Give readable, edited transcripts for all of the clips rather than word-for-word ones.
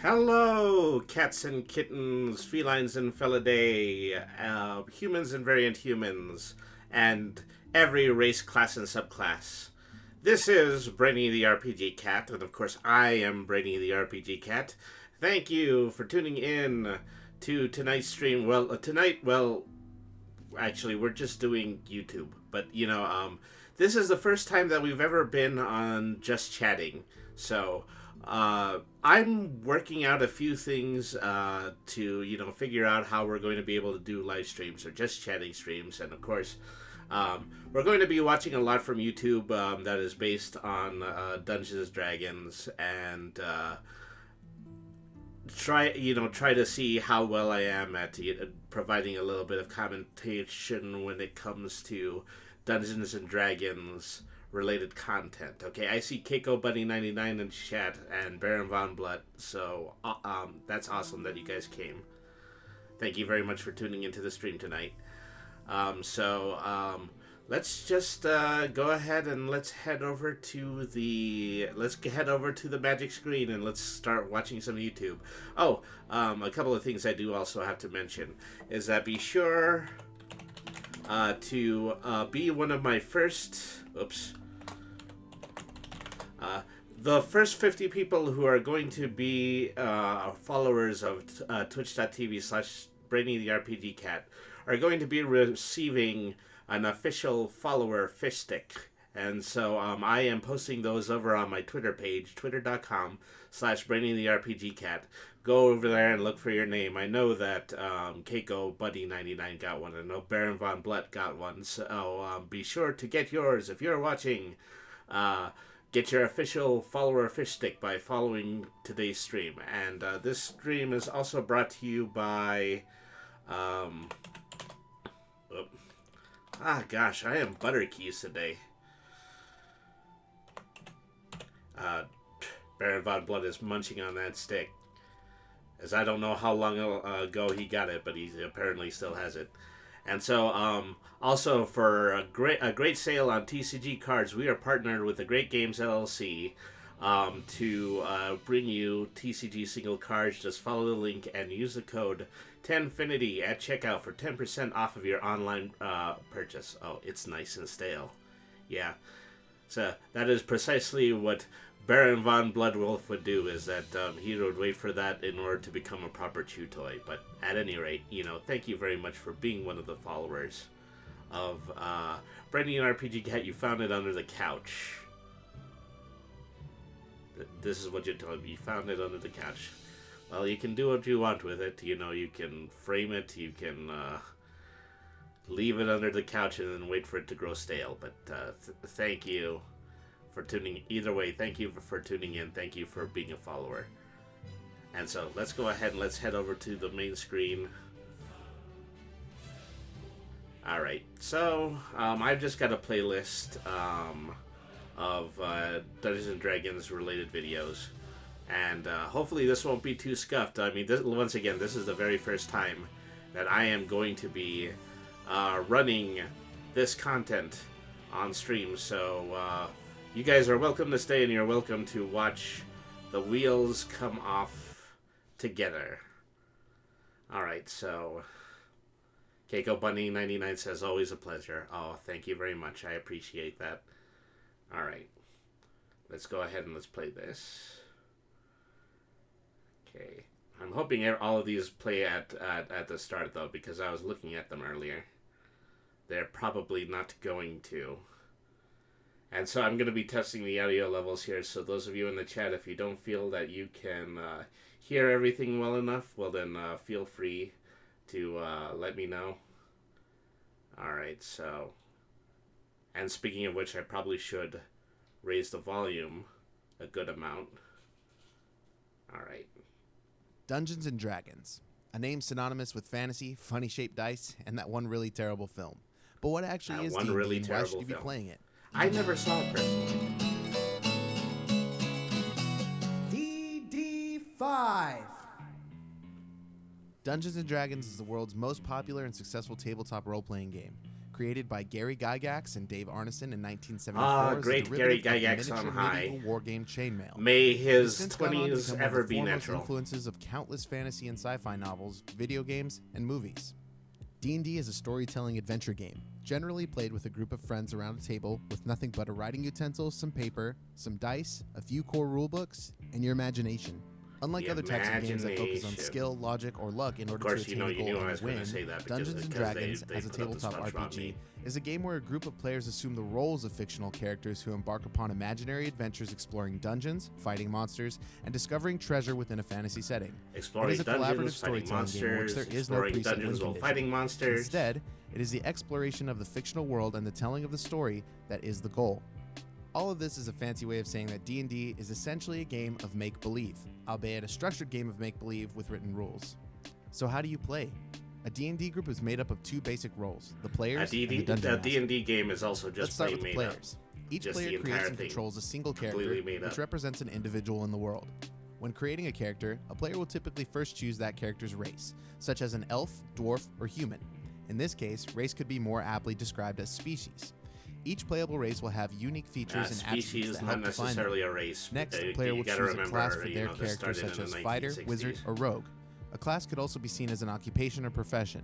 Hello, cats and kittens, felines and felidae, humans and variant humans, and every race, class, and subclass. This is Brainy the RPG Cat, and of course, I am Brainy the RPG Cat. Thank you for tuning in to tonight's stream. Actually, we're just doing YouTube, but this is the first time that we've ever been on just chatting. So, I'm working out a few things to figure out how we're going to be able to do live streams or just chatting streams, and of course, we're going to be watching a lot from YouTube that is based on Dungeons and Dragons, and try to see how well I am at providing a little bit of commentation when it comes to Dungeons and Dragons related content. Okay, I see Keiko Bunny 99 in chat and Baron Von Blood, so that's awesome that you guys came. Thank you very much for tuning into the stream tonight. Let's just go ahead and let's head over to the magic screen and let's start watching some YouTube. Oh, a couple of things I do also have to mention is that be sure to be one of my first. The first 50 people who are going to be followers of twitch.tv/Brainy the RPG Cat are going to be receiving an official follower fish stick. And so I am posting those over on my Twitter page, twitter.com/Brainy the RPG Cat. Go over there and look for your name. I know that Keiko Buddy 99 got one. I know Baron Von Blood got one. So be sure to get yours if you're watching. Get your official follower fish stick by following today's stream. And this stream is also brought to you by... I am Butterkeys today. Baron Von Blood is munching on that stick. As I don't know how long ago he got it, but he apparently still has it. And so, also for a great sale on TCG cards, we are partnered with the Great Games LLC to bring you TCG single cards. Just follow the link and use the code 10finity at checkout for 10% off of your online purchase. Oh, it's nice and stale. Yeah. So that is precisely what Baron Von Bloodwolf would do, is that he would wait for that in order to become a proper chew toy. But at any rate, thank you very much for being one of the followers of Brainy and RPG Cat. You found it under the couch. This is what you told me. You found it under the couch. Well, you can do what you want with it. You can frame it. You can leave it under the couch and then wait for it to grow stale. But thank you for tuning. Either way, thank you for tuning in. Thank you for being a follower. And so let's go ahead and let's head over to the main screen. Alright, so I've just got a playlist of Dungeons and Dragons related videos, and hopefully this won't be too scuffed. I mean, once again, this is the very first time that I am going to be running this content on stream, so you guys are welcome to stay, and you're welcome to watch the wheels come off together. Alright, so Keiko Bunny 99 says, always a pleasure. Oh, thank you very much. I appreciate that. Alright. Let's go ahead and let's play this. Okay. I'm hoping all of these play at the start, though, because I was looking at them earlier. They're probably not going to. And so I'm going to be testing the audio levels here, so those of you in the chat, if you don't feel that you can hear everything well enough, well then feel free to let me know. Alright, so... And speaking of which, I probably should raise the volume a good amount. Alright. Dungeons and Dragons. A name synonymous with fantasy, funny-shaped dice, and that one really terrible film. But what actually is D&D, really and why should you be playing it? I never saw it personally. DD5. Dungeons and Dragons is the world's most popular and successful tabletop role-playing game. created by Gary Gygax and Dave Arneson in 1974. Ah, is a great Gary derivative of the Gygax on miniature high. medieval war game Chainmail. May It has his since gone on to 20s become one ever of the be foremost natural. influences of countless fantasy and sci-fi novels, video games, and movies. D&D is a storytelling adventure game, generally played with a group of friends around a table with nothing but a writing utensil, some paper, some dice, a few core rulebooks, and your imagination. Unlike other types of games that focus on Imagination. skill, logic, or luck in order Of course, to attain a you goal knew I and was going win, to say that because Dungeons & they Dragons, put as a up the tabletop SpongeBob RPG, meme. is a game where a group of players assume the roles of fictional characters who embark upon imaginary adventures exploring dungeons, fighting monsters, and discovering treasure within a fantasy setting. Exploring It is a collaborative dungeons, fighting storytelling game in which monsters, there is no exploring preset win dungeons while condition. fighting monsters. Instead, it is the exploration of the fictional world and the telling of the story that is the goal. All of this is a fancy way of saying that D&D is essentially a game of make-believe, albeit a structured game of make-believe with written rules. So how do you play? A D&D group is made up of two basic roles, the players and the dungeon master. D&D game is also just Let's start with the made players. Each Just player the creates entire and thing controls a single character, completely made which up. represents an individual in the world. When creating a character, a player will typically first choose that character's race, such as an elf, dwarf, or human. In this case, race could be more aptly described as species. Each playable race will have unique features and attributes Species that is help not define them. necessarily a race. Next, You the player will gotta choose a remember, class for their this character, started such in as the fighter, 1960s. wizard, or rogue. A class could also be seen as an occupation or profession.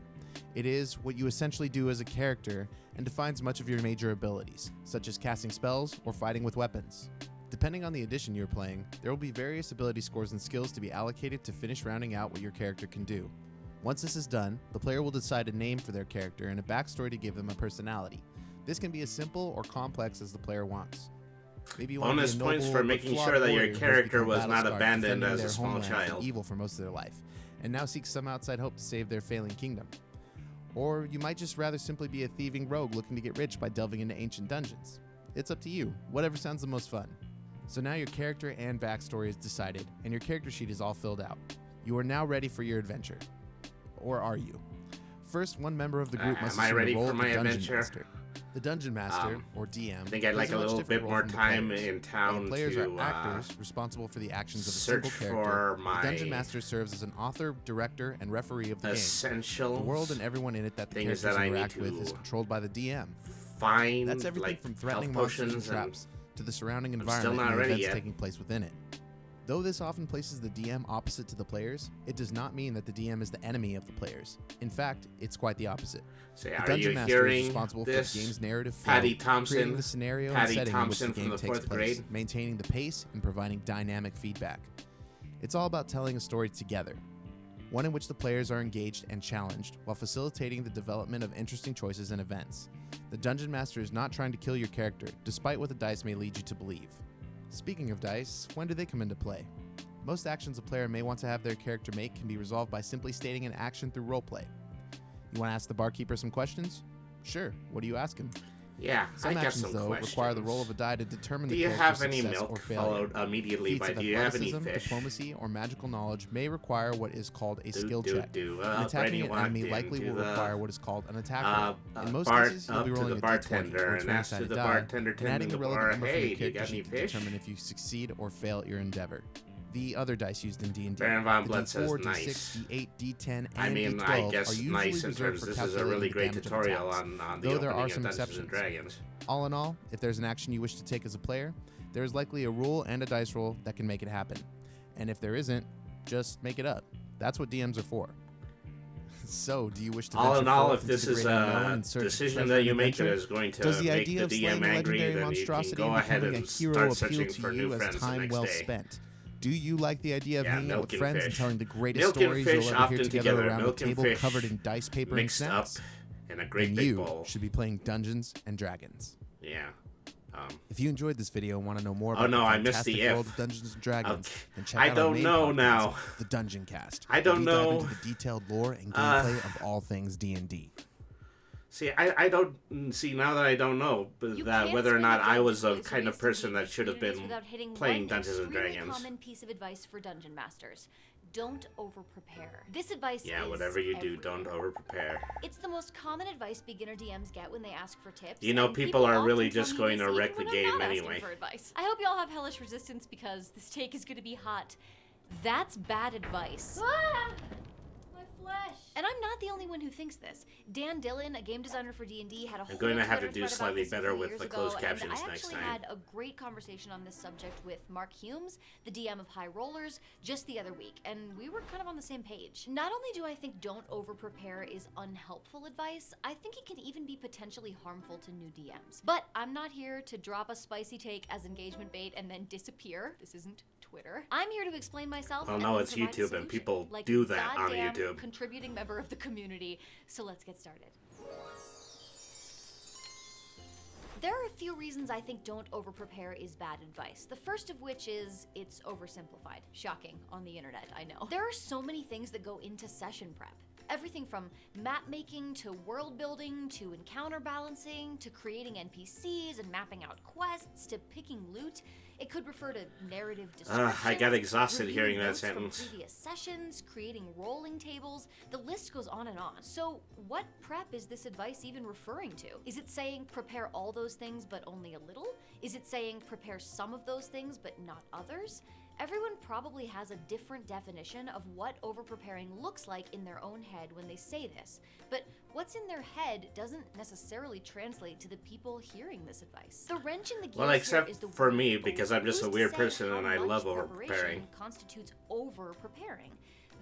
It is what you essentially do as a character and defines much of your major abilities, such as casting spells or fighting with weapons. Depending on the edition you're playing, there will be various ability scores and skills to be allocated to finish rounding out what your character can do. Once this is done, the player will decide a name for their character and a backstory to give them a personality. This can be as simple or complex as the player wants. Maybe you want Bonus to be a points noble for but making flawed sure that your warrior who has character become was not battle-scarred, abandoned defending as a their small homeland from child. evil for most of their life, and now seeks some outside hope to save their failing kingdom. Or you might just rather simply be a thieving rogue looking to get rich by delving into ancient dungeons. It's up to you, whatever sounds the most fun. So now your character and backstory is decided, and your character sheet is all filled out. You are now ready for your adventure. Or are you? First, one member of the group must Am I assume ready the role for of my the dungeon adventure? master. The dungeon master, or DM, I think I'd plays like a much little different bit role more from the time players. in While town the players to are actors responsible for the actions of a search single character. for The my dungeon master serves as an author, director, and referee of the game. essentials. The world and everyone in it that the things characters that I need interact with is to controlled by the DM. find, That's everything like from threatening health monsters and potions traps to the surrounding still environment not and the ready events yet. taking place within it. Though this often places the DM opposite to the players, it does not mean that the DM is the enemy of the players. In fact, it's quite the opposite. Say, The are dungeon you master is hearing responsible this? for the game's narrative flow, Patty creating Thompson, the scenario Patty and setting Thompson in which the from game the takes 4th place, grade. maintaining the pace and providing dynamic feedback. It's all about telling a story together, one in which the players are engaged and challenged, while facilitating the development of interesting choices and events. The dungeon master is not trying to kill your character, despite what the dice may lead you to believe. Speaking of dice, when do they come into play? Most actions a player may want to have their character make can be resolved by simply stating an action through roleplay. You want to ask the barkeeper some questions? Sure, what do you ask him? Yeah, Some I got actions, some though, questions. require the roll of a die to determine Do the you character's have any success or milk failure. followed immediately Feats by of do you have any athleticism, fish? diplomacy, or magical knowledge may require what is called a skill do, check. do. An attacking an Brady enemy walked likely into will the, require what is called an attack roll. In most bar- cases, you'll up be to rolling the a bartender d20 or and asked 20-sided the die, bartender and tending adding the a relevant bar, number from hey, your do you character got any sheet to fish? determine if you succeed or fail at your endeavor. The other dice used in D&D, Baron Von the Blood D4, says D6, nice. D8, D10, and I mean, D12 I are guess usually nice in reserved terms for this is a calculating really the great damage of tutorial attacks. on the Though opening there are of some Dungeons exceptions. and Dragons. All in all, if there's an action you wish to take as a player, there is likely a rule and a dice roll that can make it happen. And if there isn't, just make it up. That's what DMs are for. So, do you wish to All venture in all, forth if this into the is great unknown a in search of decision treasure that and you make that adventure? is going to Does the make idea the of slaying DM a angry, legendary then you can monstrosity go and ahead becoming a and hero start appeal searching to for you new as friends the time next well day. spent? Do you like the idea of Yeah, hanging out milk with and friends and fish. telling the greatest Milk and stories fish you'll ever hear often together together, around a milk and table fish covered in dice, paper, and mixed up snacks? in a great Then big you bowl. should be playing Dungeons and Dragons. Yeah. If you enjoyed this video and want to know more Oh, about no, the I missed fantastic the if. world of Dungeons and Dragons, Okay. then check I out our don't main know podcast, now. The Dungeon Cast. I don't where we know. dive into the detailed lore and gameplay of all things D&D. See, I don't see now that I don't know that whether or not I was the kind of person that should have been playing Dungeons and Dragons. Common piece of advice for dungeon masters: don't over-prepare. This advice Yeah, is whatever you do, everywhere. don't over-prepare. It's the most common advice beginner DMs get when they ask for tips. You know, and people are often really tell just me going this to even wreck the when I'm game not asking anyway. for advice. I hope y'all have hellish resistance because the steak is gonna be hot. That's bad advice. Ah! My flesh! And I'm not the only one who thinks this. Dan Dillon, a game designer for D&D, had a whole I'm going to have to Twitter do thread slightly about this a better few with years the ago, closed and captions I next actually time. had a great conversation on this subject with Mark Humes, the DM of High Rollers, just the other week, and we were kind of on the same page. Not only do I think don't over-prepare is unhelpful advice, I think it can even be potentially harmful to new DMs. But I'm not here to drop a spicy take as engagement bait and then disappear. This isn't Twitter. I'm here to explain myself. Well, and no, then it's provide a YouTube, and solution, people like do that on goddamn YouTube. Contributing member of the community. So let's get started. There are a few reasons I think don't over-prepare is bad advice. The first of which is it's oversimplified. Shocking on the internet, I know. There are so many things that go into session prep. Everything from map making to world building to encounter balancing to creating NPCs and mapping out quests to picking loot. It could refer to narrative descriptions. I got exhausted reviewing hearing that notes from sentence. previous sessions, creating rolling tables. The list goes on and on. So what prep is this advice even referring to? Is it saying prepare all those things but only a little? Is it saying prepare some of those things but not others? Everyone probably has a different definition of what over-preparing looks like in their own head when they say this, but what's in their head doesn't necessarily translate to the people hearing this advice. The wrench in the gears Well, except here is the for word me, because I'm just over. a Who's weird to say person how and I much love preparation over-preparing? constitutes over-preparing.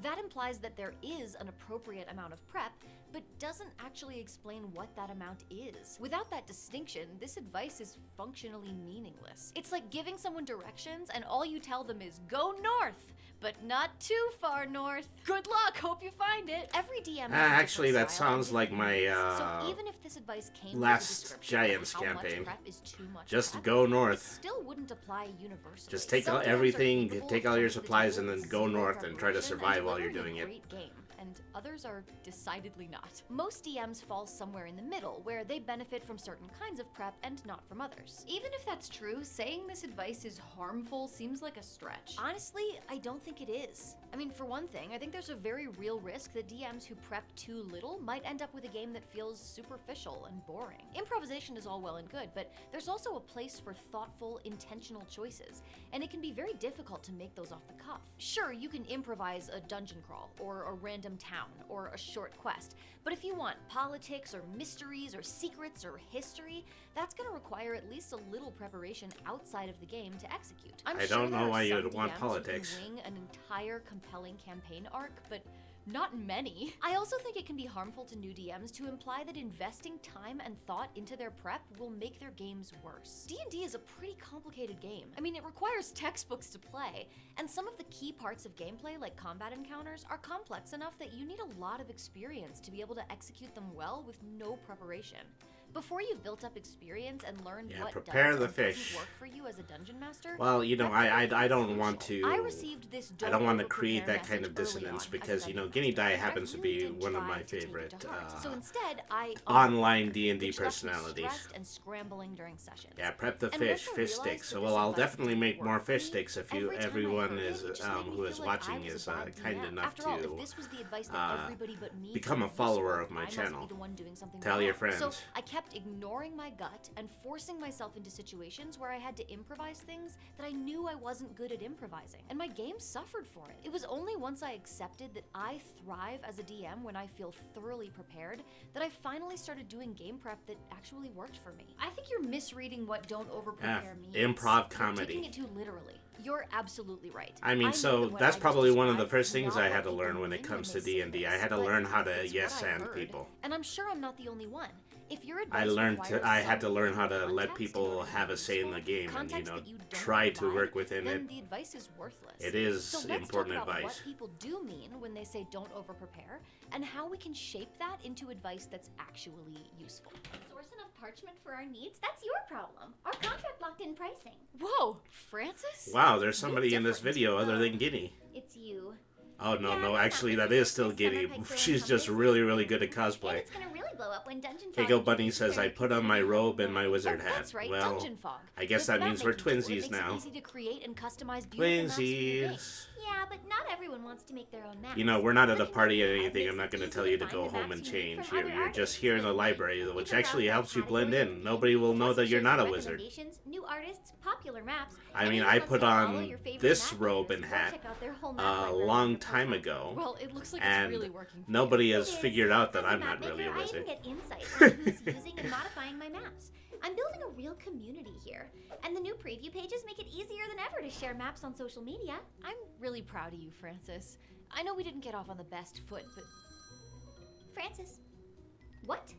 That implies that there is an appropriate amount of prep, but doesn't actually explain what that amount is. Without that distinction, this advice is functionally meaningless. It's like giving someone directions and all you tell them is go north, but not too far north. Good luck, hope you find it. Every DM has a Actually, different that style and sounds like different my, needs. So even if this advice came last with a description of Giants how campaign. much prep is too much Just prep, go it north. still wouldn't apply universally. Just take Some all DMs are everything, capable take of all your coming to the supplies, table and then with go zero north and try to preparation survive while you're delivering doing a it. great game, and others are decidedly not. Most DMs fall somewhere in the middle, where they benefit from certain kinds of prep and not from others. Even if that's true, saying this advice is harmful seems like a stretch. Honestly, I don't think it is. I mean, for one thing, I think there's a very real risk that DMs who prep too little might end up with a game that feels superficial and boring. Improvisation is all well and good, but there's also a place for thoughtful, intentional choices, and it can be very difficult to make those off the cuff. Sure, you can improvise a dungeon crawl, or a random town, or a short quest, but if you want politics, or mysteries, or secrets, or history, that's gonna require at least a little preparation outside of the game to execute. I'm I sure don't there know are why you some would want DMs who can politics. wing an entire compelling campaign arc, but not many. I also think it can be harmful to new DMs to imply that investing time and thought into their prep will make their games worse. D&D is a pretty complicated game. I mean, it requires textbooks to play, and some of the key parts of gameplay, like combat encounters, are complex enough that you need a lot of experience to be able to execute them well with no preparation. Before you've built up experience and learned what prepare does the and fish. doesn't work for you as a dungeon master, Well, you know, I don't crucial. want to. I received this I don't want to over-prepare create that kind message of dissonance early on because, as a you know, dungeon Guinea master, Dai and I happens to really be did one of try my to take it favorite to heart. So instead, I online D&D which left me personalities. stressed and scrambling during sessions. Yeah, prep the And fish, once I fish realized sticks. that So, this well, I'll advice definitely didn't make work more for fish me, sticks if every time I everyone heard is it, it just made me who is feel like I watching was is a bad kind DM. enough After all, to if this was the advice that everybody but me become a took follower useful, of my I must channel. be the one doing something Tell wrong. your friends. So I kept ignoring my gut and forcing myself into situations where I had to improvise things that I knew I wasn't good at improvising, and my game suffered for it. It was only once I accepted that I thrive as a DM when I feel thoroughly prepared that I finally started doing game prep that actually worked for me. I think you're misreading what don't over-prepare means. Improv You're comedy. taking it too literally. You're absolutely right. I mean, know so that what that's I just probably one of the described first is things not I what had to people learn when it mean comes to they say D&D. I this, had to but learn how to it's yes what I and heard. people. And I'm sure I'm not the only one. If your I advice learned requires I had to some learn how to let context in people order to have be a say in the useful, game and, you context know, that you don't try to provide, work within then it. the advice is worthless. It is So let's important talk about advice. what people do mean when they say don't over-prepare, and how we can shape that into advice that's actually useful. Source enough parchment for our needs? That's your problem. Our contract locked in pricing. Whoa, Francis? Wow, there's somebody in this different. video other than Guinea. It's you. Oh, no, Yeah, no, I actually, thought that is this still summer Guinea. Pike Sailing She's just Compass really, is really good at And cosplay. it's gonna really blow up when Dungeon Hey, Fog Go gets Bunny says, here. I put on my robe and my wizard hat. That's right, Well, Dungeon Fog. I guess The that means we're map-making tool that twinsies makes now. It easy to create and customize beautiful maps for your Twinsies. games. Yeah, but not everyone wants to make their own maps. You know, we're not at a Looking party or at anything. makes I'm not it going to easy tell you to find go the home maps and you need change. from other You're just artists. here in the Like, library, you which can actually browse by helps you blend category in. if Nobody will know that you're not a wizard. recommendations, new artists, popular maps. I mean, Anyone I wants put to follow on your favorite this map robe makers, and go hat check out their whole map a library long on time their ago, Well, it looks like and it's really working. nobody It has is. figured out that As a I'm map not really a maker, wizard. I even get insights on who's using and modifying my maps. I'm building a real community here, and the new preview pages make it easier than ever to share maps on social media. I'm really proud of you, Francis. I know we didn't get off on the best foot, but Francis. What?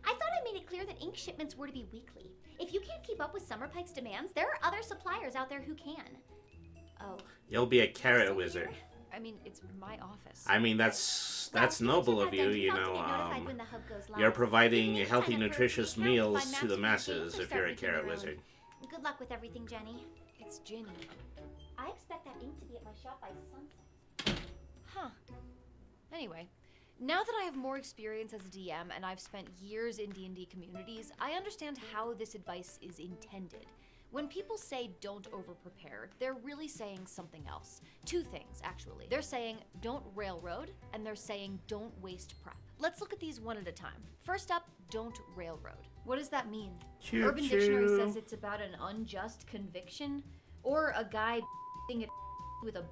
I thought I made it clear that ink shipments were to be weekly. If you can't keep up with Summerpike's demands, there are other suppliers out there who can. Oh. You'll be a carrot Still wizard. here? I mean, it's my office. I mean, that's Well, you noble can of check you, out you Dungeon know. Talk to get notified when the hub goes live. You're providing You can even healthy, sign up for a nutritious free account to meals find to the maps for your masses games or if start you're a making carrot your own. wizard. Good luck with everything, Jenny. It's Ginny. I expect that ink to be at my shop by sunset. Huh. Anyway, now that I have more experience as a DM and I've spent years in D&D communities, I understand how this advice is intended. When people say don't over-prepare, they're really saying something else. Two things, actually. They're saying don't railroad, and they're saying don't waste prep. Let's look at these one at a time. First up, don't railroad. What does that mean? Choo Urban Dictionary choo. says it's about an unjust conviction, or a guy it with a...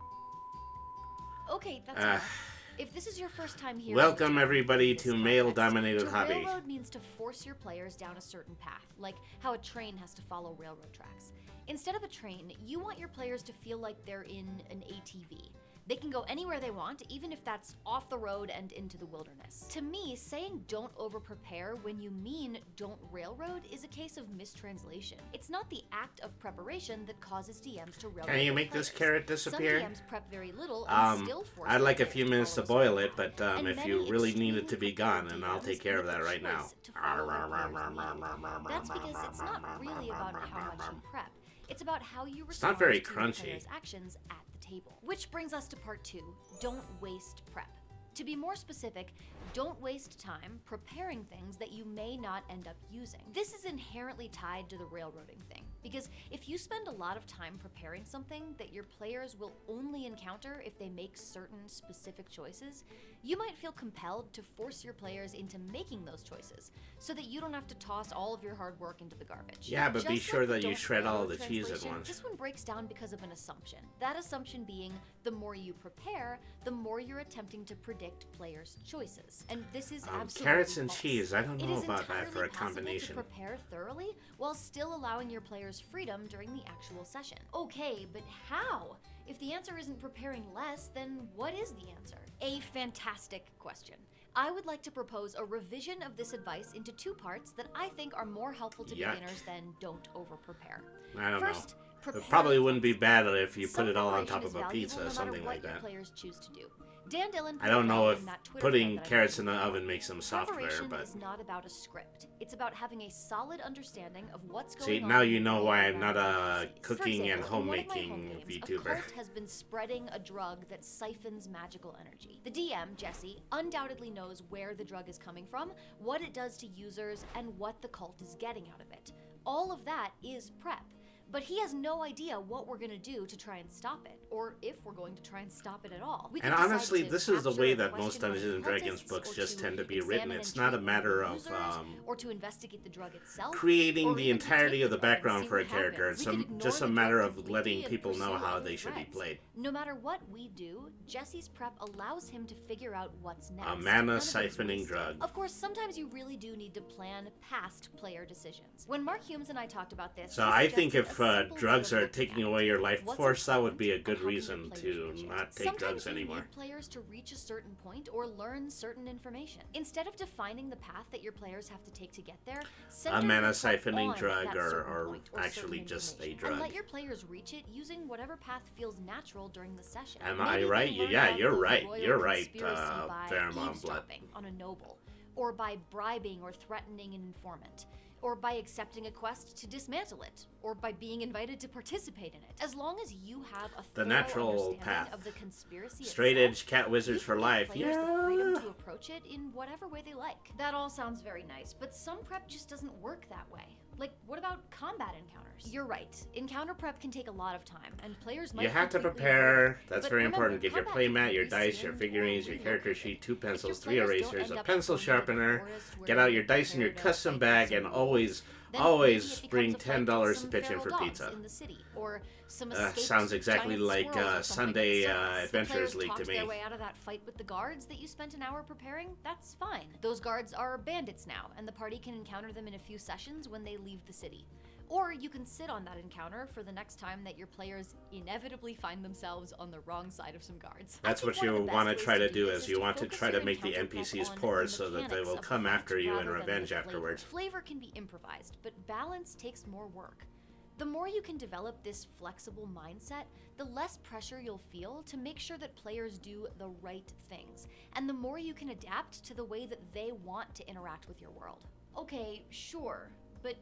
Okay, that's enough. If this is your first time here, Welcome everybody this to context, male-dominated to hobby. railroad means to force your players down a certain path, like how a train has to follow railroad tracks. Instead of a train, you want your players to feel like they're in an ATV. They can go anywhere they want, even if that's off the road and into the wilderness. To me, saying don't over-prepare when you mean don't railroad is a case of mistranslation. It's not the act of preparation that causes DMs to railroad. Can you their make this players. carrot disappear? Some DMs prep very little and still force I'd like a their few players minutes to follow a boil it, certain but path. And if many you really need it to extremely be gone, prepared then I'll take DMs care of make that the right now. choice to follow their players' lead. That's because it's not really about how much you prep. It's about how you respond not very to your crunchy. players' actions at the table. Which brings us to part 2, don't waste prep. To be more specific, don't waste time preparing things that you may not end up using. This is inherently tied to the railroading thing, because if you spend a lot of time preparing something that your players will only encounter if they make certain specific choices, you might feel compelled to force your players into making those choices, so that you don't have to toss all of your hard work into the garbage. Yeah, but be Just sure like that you don't shred all railroad the cheese at translation, once. This one breaks down because of an assumption. That assumption being, the more you prepare, the more you're attempting to predict players' choices. And this is absolutely carrots and false. cheese, I don't It know is about that for a entirely possible combination. to prepare thoroughly while still allowing your players freedom during the actual session. Okay, but how? If the answer isn't preparing less, then what is the answer? A fantastic question. I would like to propose a revision of this advice into 2 parts that I think are more helpful to Yuck. beginners than don't over-prepare. I don't First, know. prepare It probably wouldn't be first. bad if you Some put it all on preparation top is of a valuable pizza no or matter something what like your that. players choose to do. Dan Dillon I don't know if in that Twitter putting thread that I carrots in the mentioned. oven makes them softer, Preparation but is not about a script. It's about having a solid understanding of what's going see, on. now in you the know world why I'm around not a NPCs. For cooking and example, in one of my homemaking home games, a VTuber. cult has been spreading a drug that siphons magical energy. The DM, Jesse, undoubtedly knows where the drug is coming from, what it does to users, and what the cult is getting out of it. All of that is prep. But he has no idea what we're going to do to try and stop it, or if we're going to try and stop it at all. We And could decide honestly, to this is the capture way and that most question one of Dungeons and the Dragons cultists, books or just to tend to be examine written. and It's not a treat matter one of the users, or to investigate the drug itself, creating or the even to entirety take of the drug and background see for a what character. happens. It's We could ignore just a the matter drug of completely letting and people know pursue how other they should be threads. played. No matter what we do, Jesse's prep allows him to figure out what's next. A None mana of it's siphoning wasted. drug. Of course, sometimes you really do need to plan past player decisions. When Mark Humes and I talked about this, So he I think suggested if a simple way drugs of are looking taking at away it. your life What's force, that would be a important, good and how do your reason players to reach it? not take Sometimes drugs you anymore. need players to reach a certain point or learn certain information. Instead of defining the path that your players have to take to get there, center A mana your prep siphoning on drug that or certain point actually certain just a information, drug. and let your players reach it using whatever path feels natural during the session. Am Maybe I they right? learn Yeah, about you're the right. royal You're right, conspiracy by Pheromone Blood. eavesdropping on a noble, or by bribing or threatening an informant, or by accepting a quest to dismantle it, or by being invited to participate in it. As long as you have a The thorough natural understanding path. of the conspiracy Straight itself, edge cat wizards you for can give life. players the freedom Yeah. to approach it in whatever way they like. That all sounds very nice, but some prep just doesn't work that way. Like, what about combat encounters? You're right. Encounter prep can take a lot of time, and players might You have to completely prepare. avoid it. That's But very remember, important. Get your combat play can mat, be your dice, your skinned or figurines, your character relocated. sheet, 2 If your pencils, 3 players don't erasers, end a up pencil going into the sharpener. forest where Get they're out your dice and your prepared to custom fight bag, some and wolves, then always maybe it bring becomes a fight with $10 to some pitch in feral for dogs pizza. in the city, or some Sounds escaped exactly giant like squirrels or something Sunday in the circus. The Adventures players League to talked me. their way out of that fight with the guards that you spent an hour preparing. That's fine. Those guards are bandits now, and the party can encounter them in a few sessions when they leave the city. Or you can sit on that encounter for the next time that your players inevitably find themselves on the wrong side of some guards. That's what you want to try to do, is you want to try to make the NPCs poor so that they will come after you and revenge afterwards. Flavor can be improvised, but balance takes more work. The more you can develop this flexible mindset, the less pressure you'll feel to make sure that players do the right things, and the more you can adapt to the way that they want to interact with your world. Okay, sure, but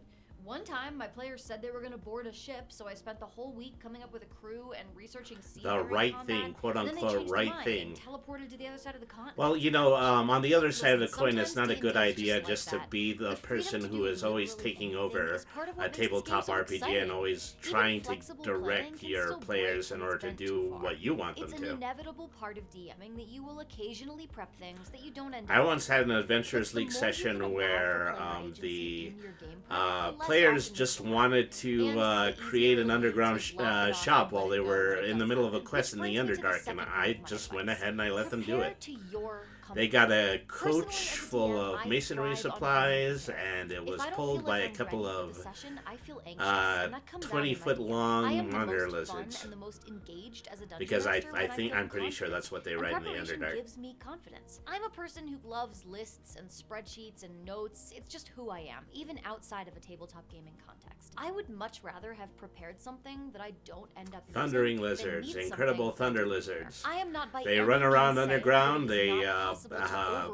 one time, my players said they were going to board a ship, so I spent the whole week coming up with a crew and researching The right thing, quote unquote, right thing. Teleported to the other side of the continent. Well, you know, on the other side of the coin, it's not a good sometimes idea D&D is just to like be the that. The freedom person to who do is always literally taking anything over is part of a what makes this game tabletop so RPG exciting. and always Even trying to flexible planning direct can your still players break in when order it's to bent do too far. what you want them It's an to. inevitable part of DMing that you will occasionally prep things that you don't end I up once doing. had an Adventures But the League more you can session allow for where player agency the in your gameplay, the less players often just you'll wanted to And the create easier an it'll be underground to laugh it off shop and while let they it go were when it in the does middle of a happen. quest in Which the brings me to the Underdark, and second I part of my just went advice. ahead and I let them do Prepare it. to your They comfort. got a Personally, coach as a full DM, of I masonry thrive on supplies, being prepared. and it If was I don't pulled feel by like a I'm couple ready for of the session, I feel anxious, and that comes out in my 20-foot DM. long I am the monitor most fun lizards. and the most engaged as a dungeon Because master I when think feel I'm pretty sure confident. that's what they And write in the preparation Underdark. gives me confidence. I'm a person who loves lists and spreadsheets and notes. It's just who I am, even outside of a tabletop gaming context. I would much rather have prepared something that I don't end up Thundering using than lizards, need incredible something that I thunder didn't lizards. prepare. I am not by They any run around means saying underground. that it is They not possible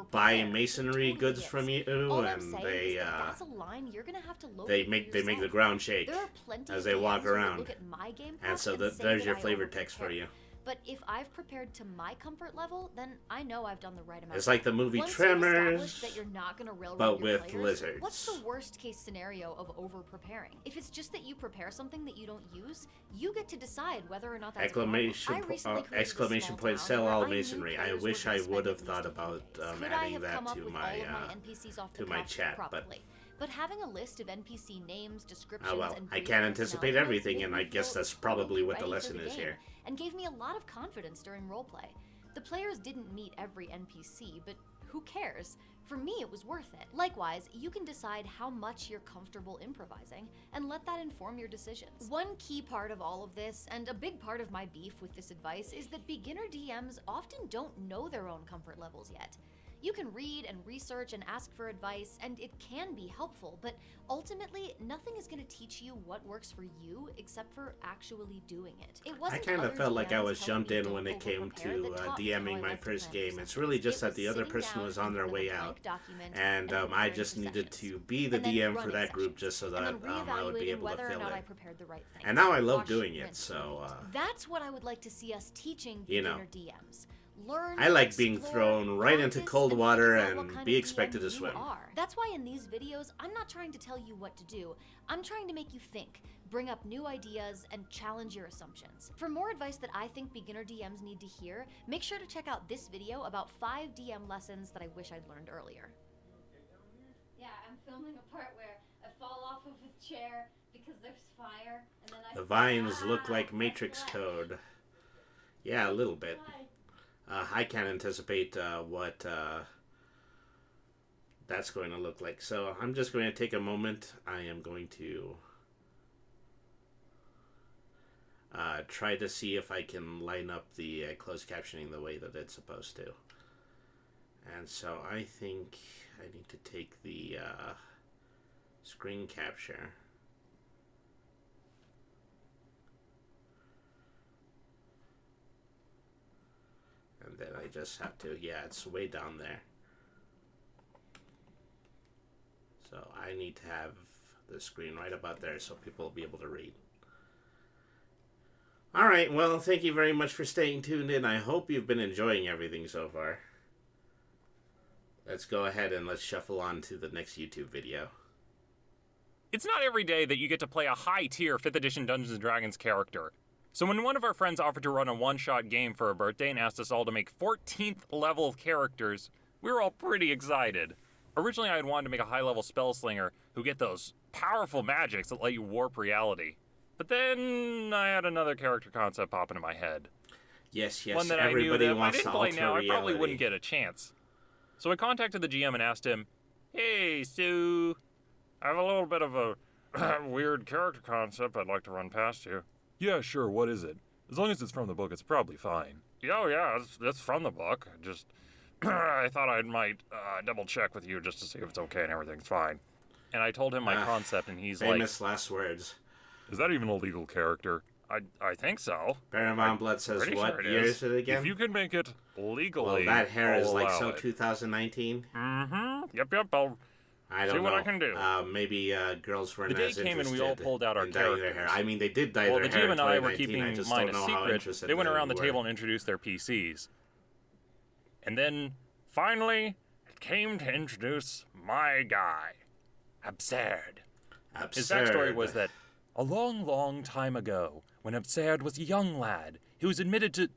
to buy overprepare. It masonry totally goods is. from you, All I'm and saying they is that that's a line you're gonna have to locate they for make the yourself. ground shake There are plenty as of they walk DMs who will around. look at my game And so say there's that your I flavor text for overprepared. you. But if I've prepared to my comfort level, then I know I've done the right amount. It's like the movie Once you've Tremors, established that you're not gonna railroad but your with players, lizards. What's the worst case scenario of over preparing? If it's just that you prepare something that you don't use, you get to decide whether or not that's Exclamation, normal. I recently created a exclamation small point, town sell where all I knew masonry. I players wish were I gonna would spend have at thought least a few about days. Could I adding have that come up to with my all of my NPCs off the to my cuff? chat, but Probably. But having a list of NPC names, descriptions, oh well, and I brief can't anticipate personality notes everything, made and me I guess feel that's probably what the ready for lesson the is game, here. and gave me a lot of confidence during roleplay. The players didn't meet every NPC, but who cares? For me, it was worth it. Likewise, you can decide how much you're comfortable improvising and let that inform your decisions. One key part of all of this, and a big part of my beef with this advice, is that beginner DMs often don't know their own comfort levels yet. You can read and research and ask for advice, and it can be helpful, but ultimately, nothing is going to teach you what works for you except for actually doing it. It I wasn't kind of other felt like I DMs was telling jumped me in don't when it came over-prepare to that taught me DMing how I my like to first plan game. for It's sessions. really just It that the other sitting person down was on in their front of way a out, blank document and I preparing just for needed sessions. to be the And then DM for running that group sessions. just so And that then I would be reevaluating able to whether or fill not I it. prepared the right things. And now I love Wash, doing it, rinse, so repeat. That's what I would like to see us teaching you know. beginner DMs. Learn, I like being explore, thrown right into practice, cold and water figure out what and kind be of expected DM to you swim. are. That's why in these videos, I'm not trying to tell you what to do. I'm trying to make you think, bring up new ideas, and challenge your assumptions. For more advice that I think beginner DMs need to hear, make sure to check out this video about 5 DM lessons that I wish I'd learned earlier. Yeah, I'm filming a part where I fall off of a chair because there's fire, and then I... The vines look like Matrix code. Yeah, a little bit. I can't anticipate what that's going to look like. So I'm just going to take a moment. I am going to try to see if I can line up the closed captioning the way that it's supposed to. And so I think I need to take the screen capture. And then I just have to, yeah, it's way down there. So I need to have the screen right about there so people will be able to read. Alright, well, thank you very much for staying tuned in. I hope you've been enjoying everything so far. Let's go ahead and let's shuffle on to the next YouTube video. It's not every day that you get to play a high-tier 5th edition Dungeons & Dragons character. So when one of our friends offered to run a one-shot game for a birthday and asked us all to make 14th level characters, we were all pretty excited. Originally, I had wanted to make a high-level spellslinger who get those powerful magics that let you warp reality. But then I had another character concept pop into my head. Yes, One that everybody I knew that wants if I to didn't play alter now, reality. I probably wouldn't get a chance. So I contacted the GM and asked him, "Hey, Sue, I have a little bit of a weird character concept I'd like to run past you." "Yeah, sure, what is it? As long as it's from the book, it's probably fine." "Oh, yeah, it's from the book. Just, I thought I might double check with you just to see if it's okay and everything's fine." And I told him my concept, and he's famous last words. "Is that even a legal character?" I think so. Paramount Blood says Pretty what sure year is it again? If you can make it legally, well, that hair is I'll like allow so it. 2019. Yep, I'll I don't see know. what I can do. Maybe girls weren't The day as came and interested we all pulled out our in dyeing their hair. characters. I mean, they did dye Well, their the hair GM in and I 2019. were keeping I just mine don't a know how secret. interested They went around the were. table and introduced their PCs. And then, finally, it came to introduce my guy, Absurd. His backstory was that a long, long time ago, when Absurd was a young lad, he was admitted to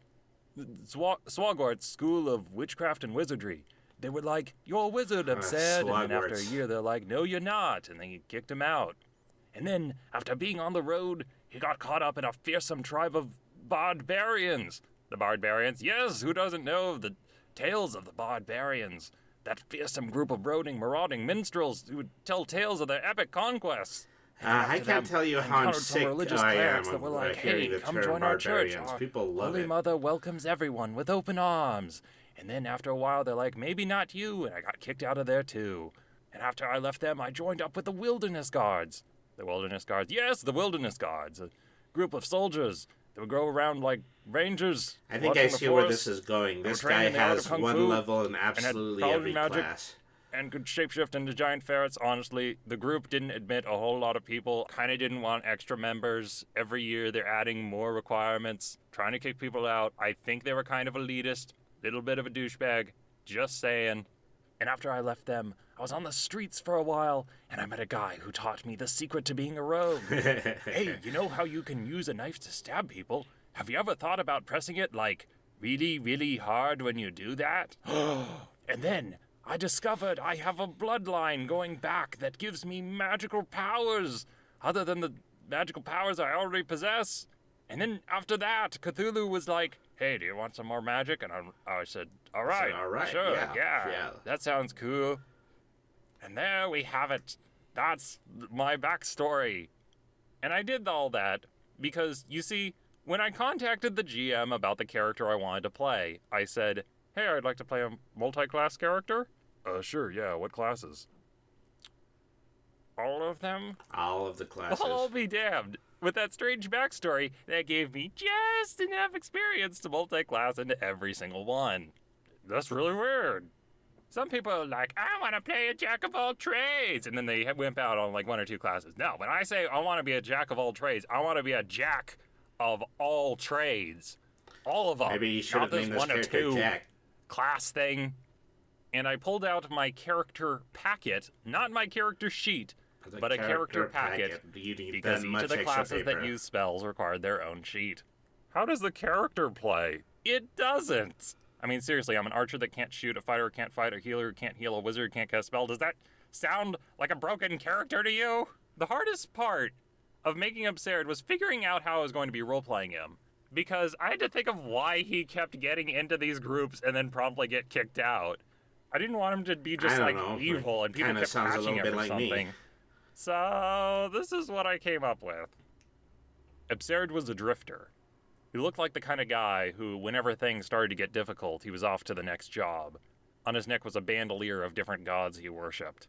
Swagwart's School of Witchcraft and Wizardry. They were like, "You're a wizard, Absurd," and then after a Swagwarts. year they're like, "No, you're not," and they kicked him out. And then, after being on the road, he got caught up in a fearsome tribe of barbarians. The barbarians? Yes, who doesn't know the tales of the barbarians? That fearsome group of marauding minstrels who would tell tales of their epic conquests. I can't tell you how encountered some sick religious I am clerics that of were like, hearing "Hey, the come term join our church. barbarians. Our People love Holy it. Mother welcomes everyone with open arms." And then after a while, they're like, "Maybe not you," and I got kicked out of there too. And after I left them, I joined up with the Wilderness Guards. The Wilderness Guards? Yes, the Wilderness Guards. A group of soldiers that would go around like rangers. I think watching I the see where forest, this is going. This trained guy in the art of has Kung one Fu level in had absolutely paladin every magic. class. and could shapeshift into giant ferrets. Honestly, the group didn't admit a whole lot of people. Kind of didn't want extra members. Every year they're adding more requirements, trying to kick people out. I think they were kind of elitist, little bit of a douchebag. Just saying. And after I left them, I was on the streets for a while, and I met a guy who taught me the secret to being a rogue. Hey, you know how you can use a knife to stab people? Have you ever thought about pressing it, like, really, really hard when you do that? And then I discovered I have a bloodline going back that gives me magical powers, other than the magical powers I already possess. And then after that, Cthulhu was like, "Hey, do you want some more magic?" And I said, all right, sure, yeah, that sounds cool. And there we have it. That's my backstory. And I did all that because, you see, when I contacted the GM about the character I wanted to play, I said, "Hey, I'd like to play a multi-class character." Sure, yeah, what classes? All of them? All of the classes. I'll be damned. With that strange backstory, that gave me just enough experience to multi-class into every single one. That's really weird. Some people are like, "I want to play a jack of all trades," and then they wimp out on like one or two classes. No, when I say I want to be a jack of all trades, I want to be a jack of all trades. All of them. Maybe you should Not have named this one or character two Jack. class thing. And I pulled out my character packet, not my character sheet, The but a character packet, You need because that each much of the extra classes paper. that use spells required their own sheet. How does the character play? It doesn't. I mean, seriously, I'm an archer that can't shoot, a fighter who can't fight, a healer who can't heal, a wizard who can't cast a spell. Does that sound like a broken character to you? The hardest part of making Absurd was figuring out how I was going to be role-playing him, because I had to think of why he kept getting into these groups and then promptly get kicked out. I didn't want him to be just, I don't like, know. evil and people Kinda kept sounds a catching little him bit or like me. something. So, this is what I came up with. Absurd was a drifter. He looked like the kind of guy who, whenever things started to get difficult, he was off to the next job. On his neck was a bandolier of different gods he worshipped.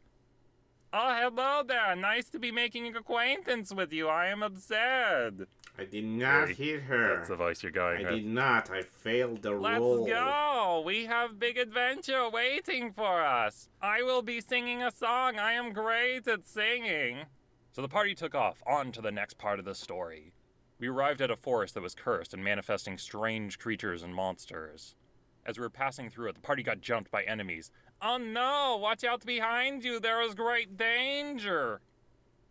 "Oh, hello there. Nice to be making acquaintance with you. I am Absurd." I did not Hey, hit her. That's the voice you're going I with. did not. I failed the Let's roll. go! We have big adventure waiting for us. I will be singing a song. I am great at singing. So the party took off on to the next part of the story. We arrived at a forest that was cursed and manifesting strange creatures and monsters. As we were passing through it, the party got jumped by enemies. "Oh no! Watch out behind you! There is great danger!"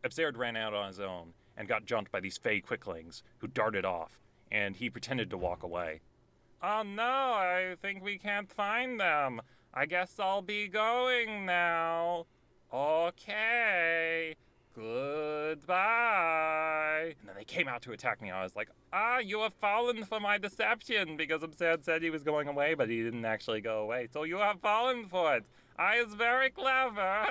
Absurd ran out on his own and got jumped by these fey quicklings who darted off, and he pretended to walk away. Oh no, I think we can't find them. I guess I'll be going now. Okay. Goodbye. And then they came out to attack me. I was like, you have fallen for my deception, because Absurd said he was going away, but he didn't actually go away. So you have fallen for it. I is very clever.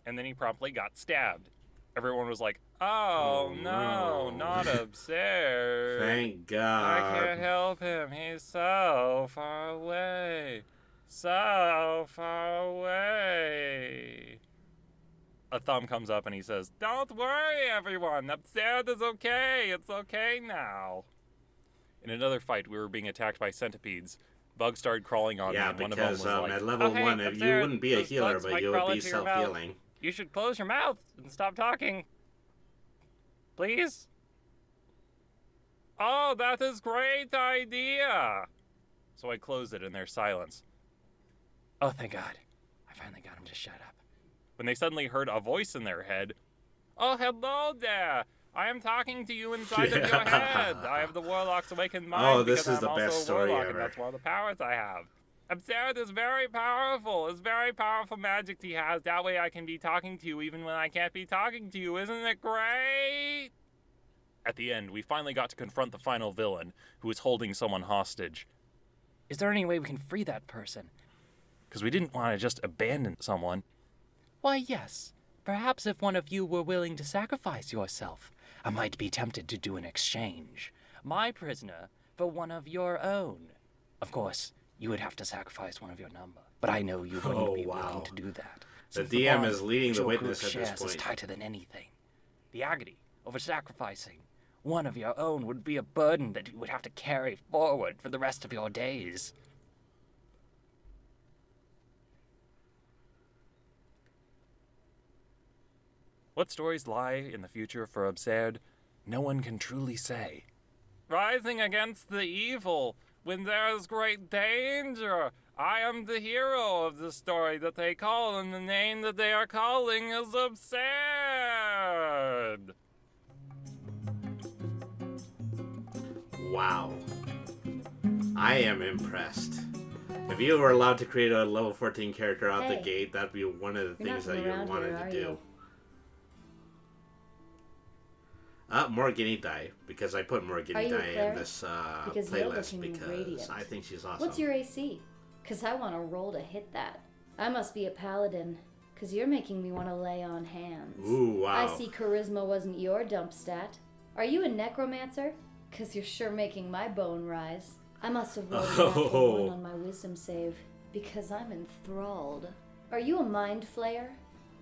And then he promptly got stabbed. Everyone was like, oh no, not Absurd. Thank God. I can't help him. He's so far away. So far away. A thumb comes up and he says, don't worry, everyone. Absurd is okay. It's okay now. In another fight, we were being attacked by centipedes. Bugs started crawling on me, and one of them was like, at level 1, Absurd, you wouldn't be a those healer, bugs but might you crawl would be into your mouth. self-healing. You should close your mouth and stop talking. Please? Oh, that is a great idea. So I closed it in their silence. Oh, thank God. I finally got him to shut up. When they suddenly heard a voice in their head. Oh, hello there. I am talking to you inside of your head. I have the Warlock's Awakened Mind. Oh, this because is the I'm best also a story warlock, ever. And that's one of the powers I have. Absurd is very powerful. It's very powerful magic he has. That way I can be talking to you even when I can't be talking to you. Isn't it great? At the end, we finally got to confront the final villain, who was holding someone hostage. Is there any way we can free that person? Because we didn't want to just abandon someone. Why, yes. Perhaps if one of you were willing to sacrifice yourself, I might be tempted to do an exchange. My prisoner for one of your own. Of course, you would have to sacrifice one of your number, but I know you wouldn't be willing to do that. The Since DM bond is leading which the your witness group at this shares is point. tighter than anything. The agony over sacrificing one of your own would be a burden that you would have to carry forward for the rest of your days. What stories lie in the future for Absurd? No one can truly say. Rising against the evil when there is great danger. I am the hero of the story that they call, and the name that they are calling is Absurd. Wow. I am impressed. If you were allowed to create a level 14 character out the Hey, gate, that'd be one of the you're things not that from you around wanted here, to are do. you? More guinea dye, because I put more Are guinea you a dye in cleric? this Because you're playlist looking because radiant. I think she's awesome. What's your AC? Because I want to roll to hit that. I must be a paladin, because you're making me want to lay on hands. Ooh, wow. I see charisma wasn't your dump stat. Are you a necromancer? Because you're sure making my bone rise. I must have rolled a natural 1 on my wisdom save, because I'm enthralled. Are you a mind flayer?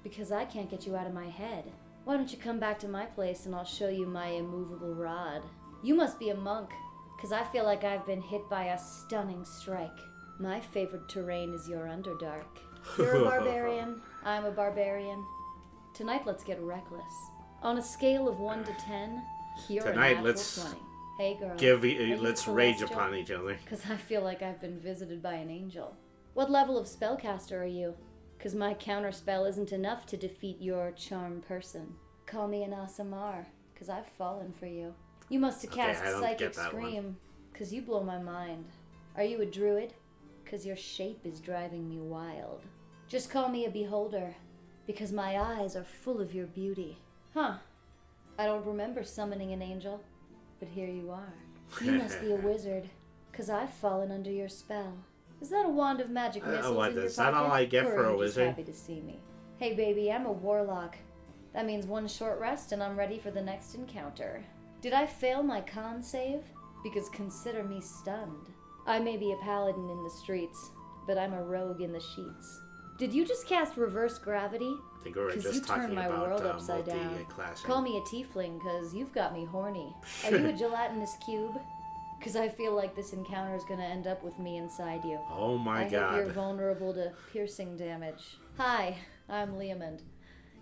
Because I can't get you out of my head. Why don't you come back to my place and I'll show you my immovable rod? You must be a monk, because I feel like I've been hit by a stunning strike. My favorite terrain is your Underdark. You're a barbarian, I'm a barbarian. Tonight let's get reckless. On a scale of 1 to 10, you're a Tonight, natural let's 20. Hey girl, Let's rage upon each other. because I feel like I've been visited by an angel. What level of spellcaster are you? Because my counterspell isn't enough to defeat your charm person. Call me an Asamar, because I've fallen for you. You must have Okay, cast I don't Psychic get that one. Scream, because you blow my mind. Are you a druid? Because your shape is driving me wild. Just call me a beholder, because my eyes are full of your beauty. Huh. I don't remember summoning an angel, but here you are. You must be a wizard, because I've fallen under your spell. Is that a wand of magic missiles what, in your is that all pocket, I get or for are a you just wizard? happy to see me? Hey baby, I'm a warlock. That means one short rest and I'm ready for the next encounter. Did I fail my con save? Because consider me stunned. I may be a paladin in the streets, but I'm a rogue in the sheets. Did you just cast reverse gravity? I think we were Because just you talking turned my about world upside down. multi-classing. Call me a tiefling, cause you've got me horny. Are you a gelatinous cube? Cause I feel like this encounter is gonna end up with me inside you. Oh my I hope you're god. vulnerable to piercing damage. Hi, I'm Leomund.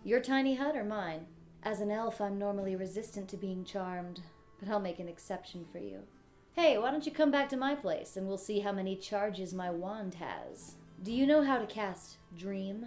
Your tiny hut or mine? As an elf, I'm normally resistant to being charmed, but I'll make an exception for you. Hey, why don't you come back to my place and we'll see how many charges my wand has. Do you know how to cast Dream?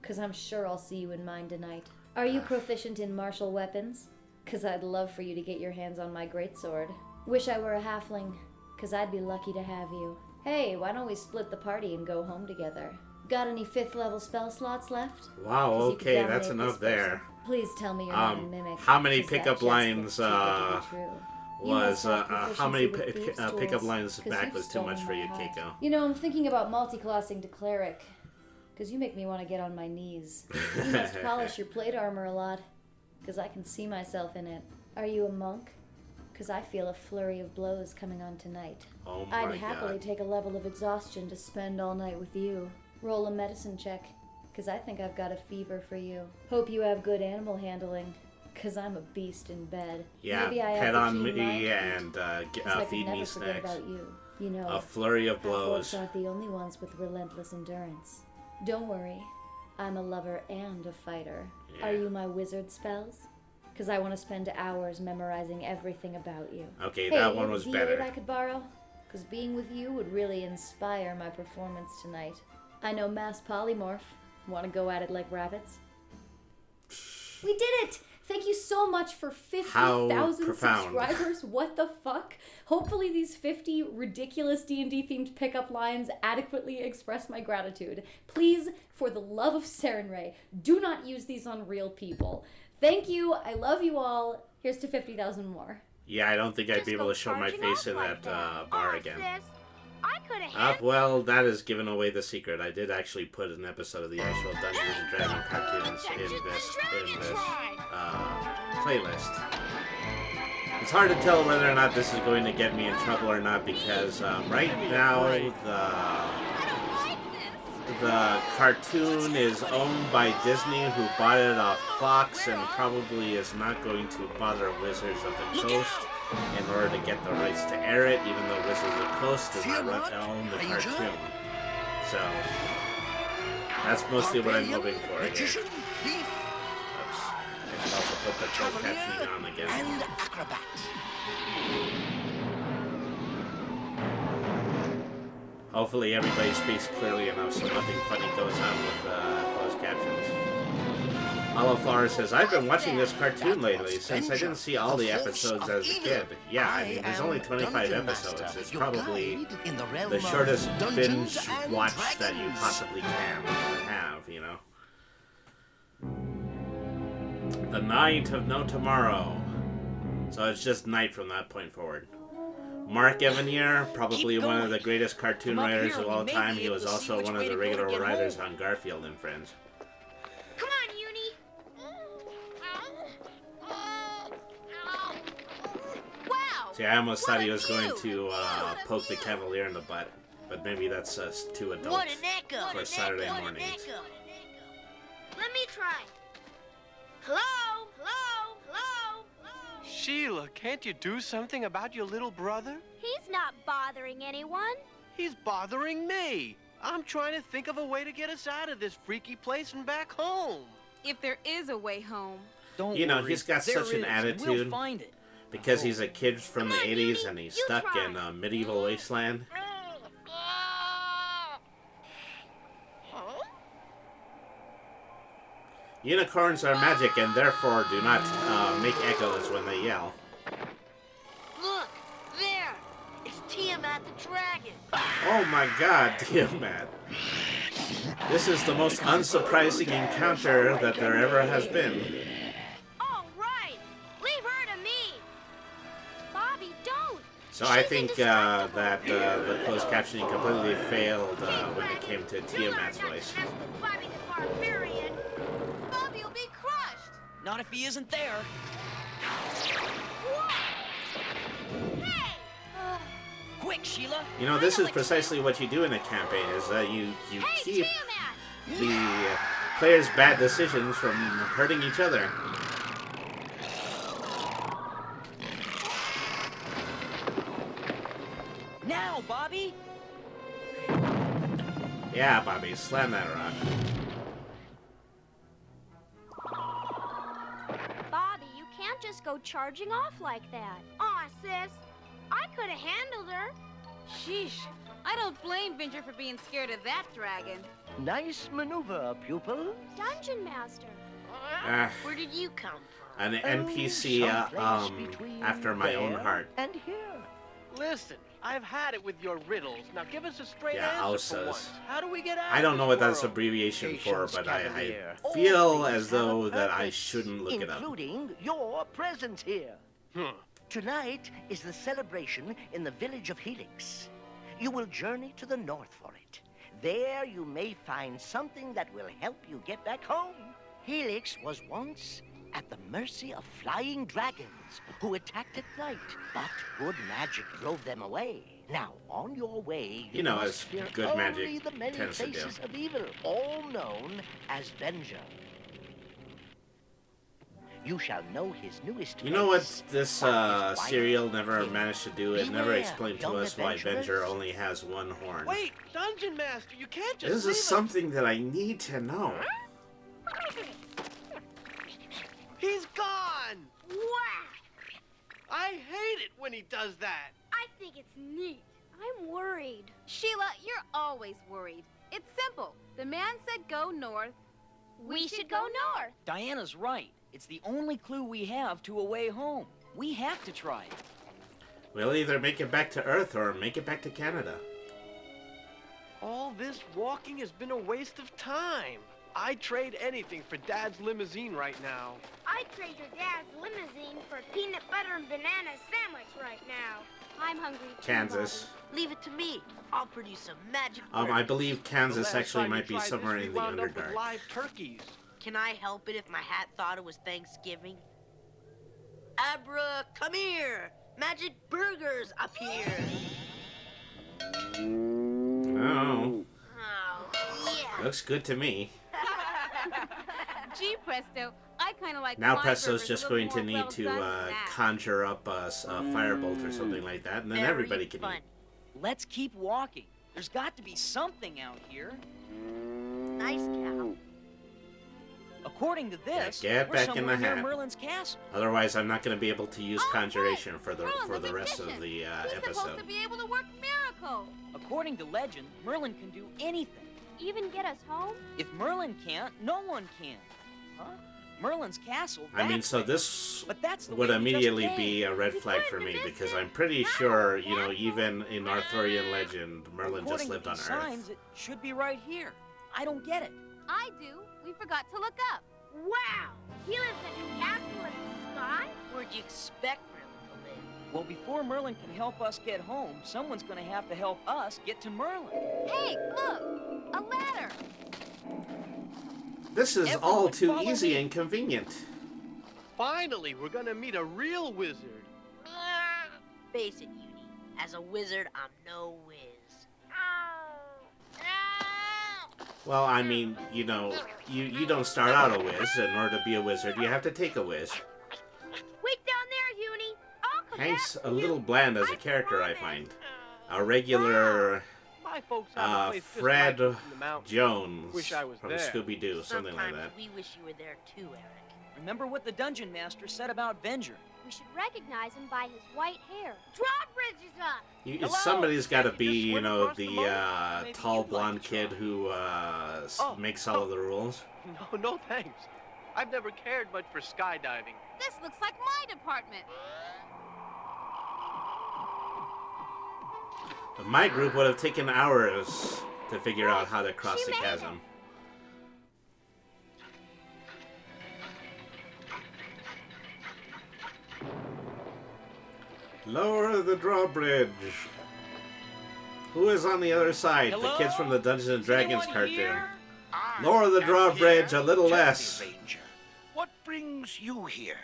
Cause I'm sure I'll see you in mine tonight. Are you proficient in martial weapons? 'Cause I'd love for you to get your hands on my greatsword. Wish I were a halfling, 'cause I'd be lucky to have you. Hey, why don't we split the party and go home together? Got any 5th level spell slots left? Wow, 'Cause you could okay, that's dominate enough this person. there. Please tell me you're not a mimic. How many 'cause that pickup just lines, looks too good to be true. You was must have how many proficiency with thieves' pickup tools, lines 'cause back you've was too much stolen for my you, heart. Keiko? You know, I'm thinking about multi-classing to cleric. 'Cause you make me want to get on my knees. You must polish your plate armor a lot. 'Cause I can see myself in it. Are you a monk? 'Cause I feel a flurry of blows coming on tonight. Oh my I'd happily god. take a level of exhaustion to spend all night with you. Roll a medicine check. 'Cause I think I've got a fever for you. Hope you have good animal handling. 'Cause I'm a beast in bed. Yeah, Maybe I have pet the on keen me mind and 'cause I could feed never me forget snacks. about you. You know, A flurry of half-orcs blows. aren't the only ones with relentless endurance. Don't worry, I'm a lover and a fighter. Yeah. Are you my wizard spells? 'Cause I want to spend hours memorizing everything about you. Okay, Hey, that you one have a was D8 better. I could borrow? 'Cause being with you would really inspire my performance tonight. I know mass polymorph. Want to go at it like rabbits? We did it! Thank you so much for 50,000 profound. subscribers. What the fuck? Hopefully these 50 ridiculous D&D themed pickup lines adequately express my gratitude. Please, for the love of Sarenrae, do not use these on real people. Thank you. I love you all. Here's to 50,000 more. Yeah, I don't think I'd Just be able go to show my charging face off in like that bar again. Sis, I could have Well, that is giving away the secret. I did actually put an episode of the actual Dungeons and Dragons cartoons in this playlist. It's hard to tell whether or not this is going to get me in trouble or not because right now the cartoon is owned by Disney, who bought it off Fox and probably is not going to bother Wizards of the Coast in order to get the rights to air it, even though Wizards of the Coast does not own the cartoon. So that's mostly what I'm hoping for here. Oops. I should also put the closed captioning on again. And acrobat. Hopefully everybody speaks clearly enough so nothing funny goes on with closed captions. Olafar says, I've been watching this cartoon lately since I didn't see all the episodes as a kid. Yeah, I mean, there's only 25 episodes. It's probably the shortest binge watch that you possibly can have, you know. The night of no tomorrow. So it's just night from that point forward. Mark Evanier, probably one of the greatest cartoon writers of all time. He was also one of the regular writers on Garfield and Friends. Come on, Uni. Wow. See, I almost thought he was going to poke the Cavalier in the butt, but maybe that's too adult for Saturday mornings. Let me try. Hello? Hello? Hello? Hello? Sheila, can't you do something about your little brother? He's not bothering anyone. He's bothering me. I'm trying to think of a way to get us out of this freaky place and back home. If there is a way home. Don't You know, worry, he's got there such an is. attitude. We'll find it. Because he's a kid from the Come on, 80s Uni, and he's you stuck try. in a medieval wasteland. Unicorns are magic and therefore do not make echoes when they yell. Look, there. It's Tiamat the dragon. Oh my god, Tiamat. This is the most unsurprising encounter that there ever has been. All right. Leave her to me. Bobby, don't. So I She's think indestructible. that the closed captioning completely failed when it came to Tiamat's voice. Bobby the barbarian. Bobby will be crushed. Not if he isn't there. Hey. Quick, Sheila. You know, this is precisely what you do in a campaign, is that you Hey, keep Tiamat. the players' bad decisions from hurting each other. Now, Bobby. Yeah, Bobby, slam that rock. Bobby, you can't just go charging off like that. Aw, sis. I could have handled her. Sheesh. I don't blame Ginger for being scared of that dragon. Nice maneuver, pupil. Dungeon Master. Where did you come from? An NPC after my own heart. And here. Listen, I've had it with your riddles. Now give us a straight answer Alsace. for once. How do we get out I don't know of what this that's world? abbreviation for, Patience, but I Cavalier. feel as though that I shouldn't look it up. Including your presence here. Hmm. Tonight is the celebration in the village of Helix. You will journey to the north for it. There you may find something that will help you get back home. Helix was once at the mercy of flying dragons who attacked at night, but good magic drove them away. Now, on your way, You know, must as fear good only magic the many tends to do. faces of evil, all known as Venger. You shall know his newest You know what face, this but his wife, serial never King. managed to do? It never Beware, explained to young us why adventurers. Venger only has one horn. Wait, Dungeon Master, you can't just This leave is us. something that I need to know. He's gone! Wow! I hate it when he does that. I think it's neat. I'm worried. Sheila, you're always worried. It's simple. The man said go north. We should go north. Diana's right. It's the only clue we have to a way home. We have to try it. We'll either make it back to Earth or make it back to Canada. All this walking has been a waste of time. I'd trade anything for Dad's limousine right now. I'd trade your dad's limousine for a peanut butter and banana sandwich right now. I'm hungry too, Kansas. Leave it to me. I'll produce some magic. I believe The Kansas last actually time you might be tried somewhere this, in we the wound up with Underdark. live turkeys. Can I help it if my hat thought it was Thanksgiving? Abra, come here. Magic burgers up here. Oh, Oh, yeah. looks good to me. Gee, Presto, I kind of like Now my Presto's burgers just a little going to more need well to done than that. conjure up a firebolt or something like that, and then Very everybody can fun. eat. Let's keep walking. There's got to be something out here. Nice cow. According to this, get we're back in somewhere the near hat. Merlin's castle. Otherwise, I'm not going to be able to use Oh, conjuration right. for the Merlin's a rest of magician. the He's supposed episode. to be able to work miracles. According to legend, Merlin can do anything. Even get us home? If Merlin can't, no one can. Huh? Merlin's castle. I mean, that's so right. this But that's the would way we just immediately came. be a red flag for me because I'm pretty sure, you know, even in Arthurian legend, Merlin According just lived to on these Earth. signs, it should be right here. I don't get it. I do. We forgot to look up. Wow! He lives in a castle in the sky? Where'd you expect Merlin to live? Well, before Merlin can help us get home, someone's going to have to help us get to Merlin. Hey, look! A ladder! This is all Everyone too follow easy me. and convenient. Finally, we're gonna meet a real wizard. Face it, Uni. As a wizard, I'm no whiz. Well, I mean, you know, you don't start out a whiz. In order to be a wizard, you have to take a whiz. Wait down there, Uni! I'll come Hank's back a for you. little bland as a character, I find. A regular My folks have a place just Fred like this in the mountains. Jones Wish I was from there. Scooby-Doo, something like Sometimes that. we wish you were there too, Eric. Remember what the Dungeon Master said about Venger. We should recognize him by his white hair. Drawbridge is up! Hello? Somebody's got to Can't you be, just you swim know, across the the moat? Maybe tall you'd like blonde to try. kid who makes all of the rules. No thanks. I've never cared much for skydiving. This looks like my department. But my group would have taken hours to figure out how to cross the chasm. Lower the drawbridge. Who is on the other side? Hello? The kids from the Dungeons and Dragons Anyone cartoon. here? Lower the drawbridge a little less. What brings you here?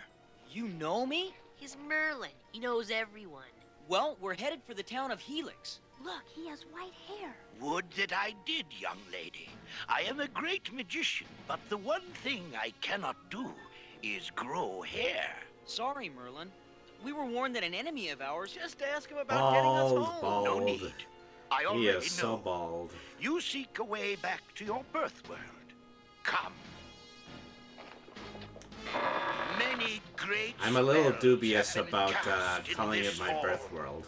You know me? He's Merlin. He knows everyone. Well, we're headed for the town of Helix. Look, he has white hair. Would that I did, young lady. I am a great magician, but the one thing I cannot do is grow hair. Sorry, Merlin. We were warned that an enemy of ours... Just ask him about getting us Bald, home. bald. No need. I He already is so know. bald. You seek a way back to your birth world. Come. Many great I'm a little spells dubious have been about cast in calling it this my hall. birth world.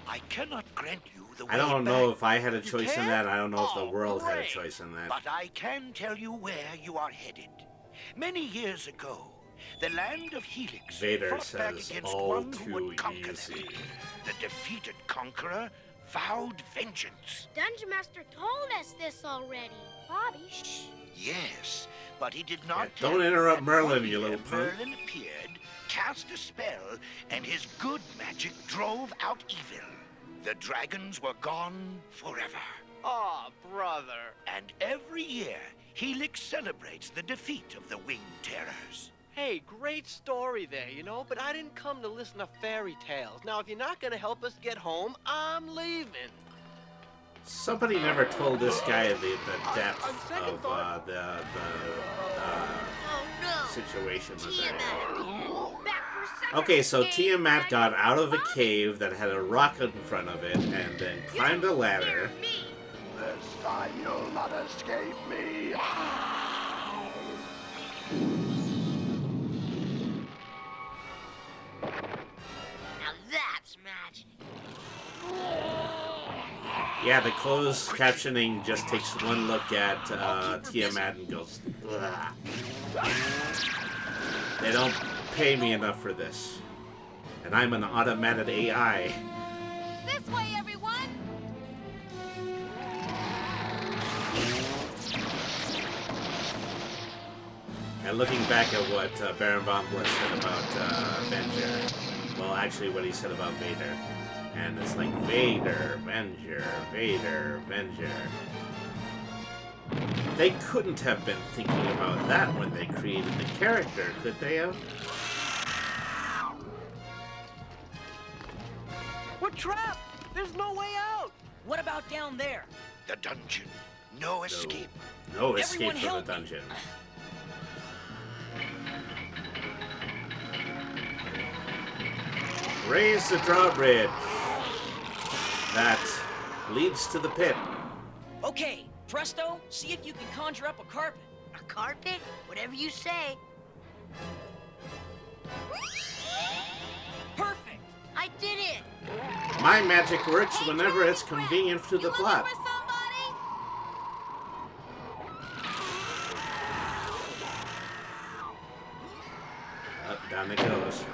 I cannot grant you the I way don't know back, if I had a You choice in can't? that. I don't know if the Oh, world had a great. choice in that. but I can tell you where you are headed. Many years ago, the land of Helix Vader fought back says against all one who too would conquer easy. them. The defeated conqueror vowed vengeance. Dungeon Master told us this already. Bobby, shh. Yes, but he did not Yeah, don't tell you interrupt that Merlin, one you year little punk. Merlin appeared, cast a spell, and his good magic drove out evil. The dragons were gone forever. Aw, brother. And every year, Helix celebrates the defeat of the Winged Terrors. Hey, great story there, you know, but I didn't come to listen to fairy tales. Now, if you're not gonna help us get home, I'm leaving. Somebody never told this guy the depth On second of thought- the Oh no! situation that they're in. Tiamat! Back for a second. Okay, so Hey, Tiamat got out of a Bobby. cave that had a rock in front of it and then climbed a ladder. Me. This time you'll not escape me. Now that's magic. Yeah, the closed captioning just takes one look at Tiamat and goes, "Ugh." They don't pay me enough for this. And I'm an automated AI. This way, everyone! And looking back at what Baron Von Bliss said about Venger, well, actually what he said about Vader, and it's like Vader, Venger, Vader, Venger. They couldn't have been thinking about that when they created the character, could they have? We're trapped. There's no way out. What about down there? The dungeon. No escape. No escape Everyone from help the me. dungeon. Raise the drawbridge that leads to the pit. Okay, Presto, see if you can conjure up a carpet. A carpet? Whatever you say. Perfect! I did it! My magic works whenever it's convenient to the plot. For somebody? Up, down it goes.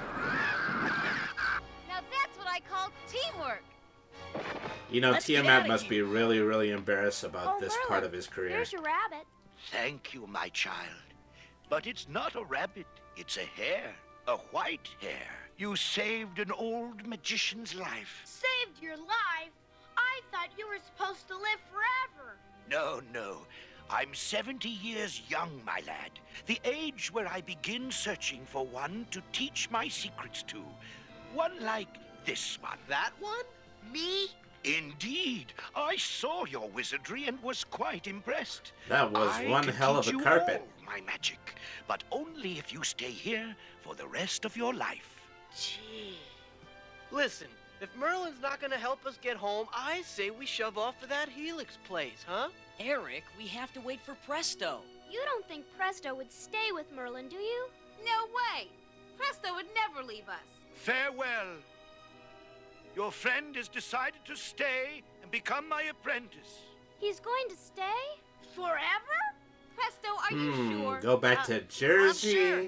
Now that's what I call teamwork. You know, Let's get Tiamat outta must be here. really, really embarrassed about Oh, this Merlin, part of his career. There's your rabbit. Thank you, my child. But it's not a rabbit. It's a hare. A white hare. You saved an old magician's life. Saved your life? I thought you were supposed to live forever. No, no. I'm 70 years young, my lad. The age where I begin searching for one to teach my secrets to. One like this one. That one? Me? Indeed. I saw your wizardry and was quite impressed. That was I one can hell of teach a you carpet. all my magic, but only if you stay here for the rest of your life. Gee. Listen, if Merlin's not gonna help us get home, I say we shove off to that Helix place, huh? Eric, we have to wait for Presto. You don't think Presto would stay with Merlin, do you? No way! Presto would never leave us. Farewell. Your friend has decided to stay and become my apprentice. He's going to stay? Forever? Presto, are you sure? Go back to Jersey sure.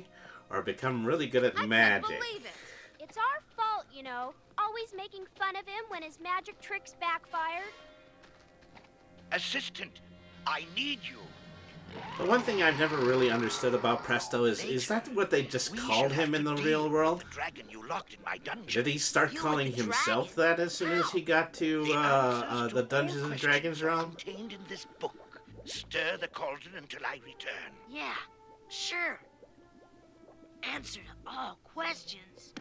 or become really good at I magic. can't believe it. It's our fault, you know. Always making fun of him when his magic tricks backfired. Assistant, I need you. The one thing I've never really understood about Presto is that what they just We called should have him in to the deal real with world? The dragon you locked in my dungeon. Did he start You calling and the himself that as soon as he got to The answers to the all Dungeons and questions Dragons are realm? contained in this book. Stir the cauldron until I return. Yeah, sure. Answer to all questions.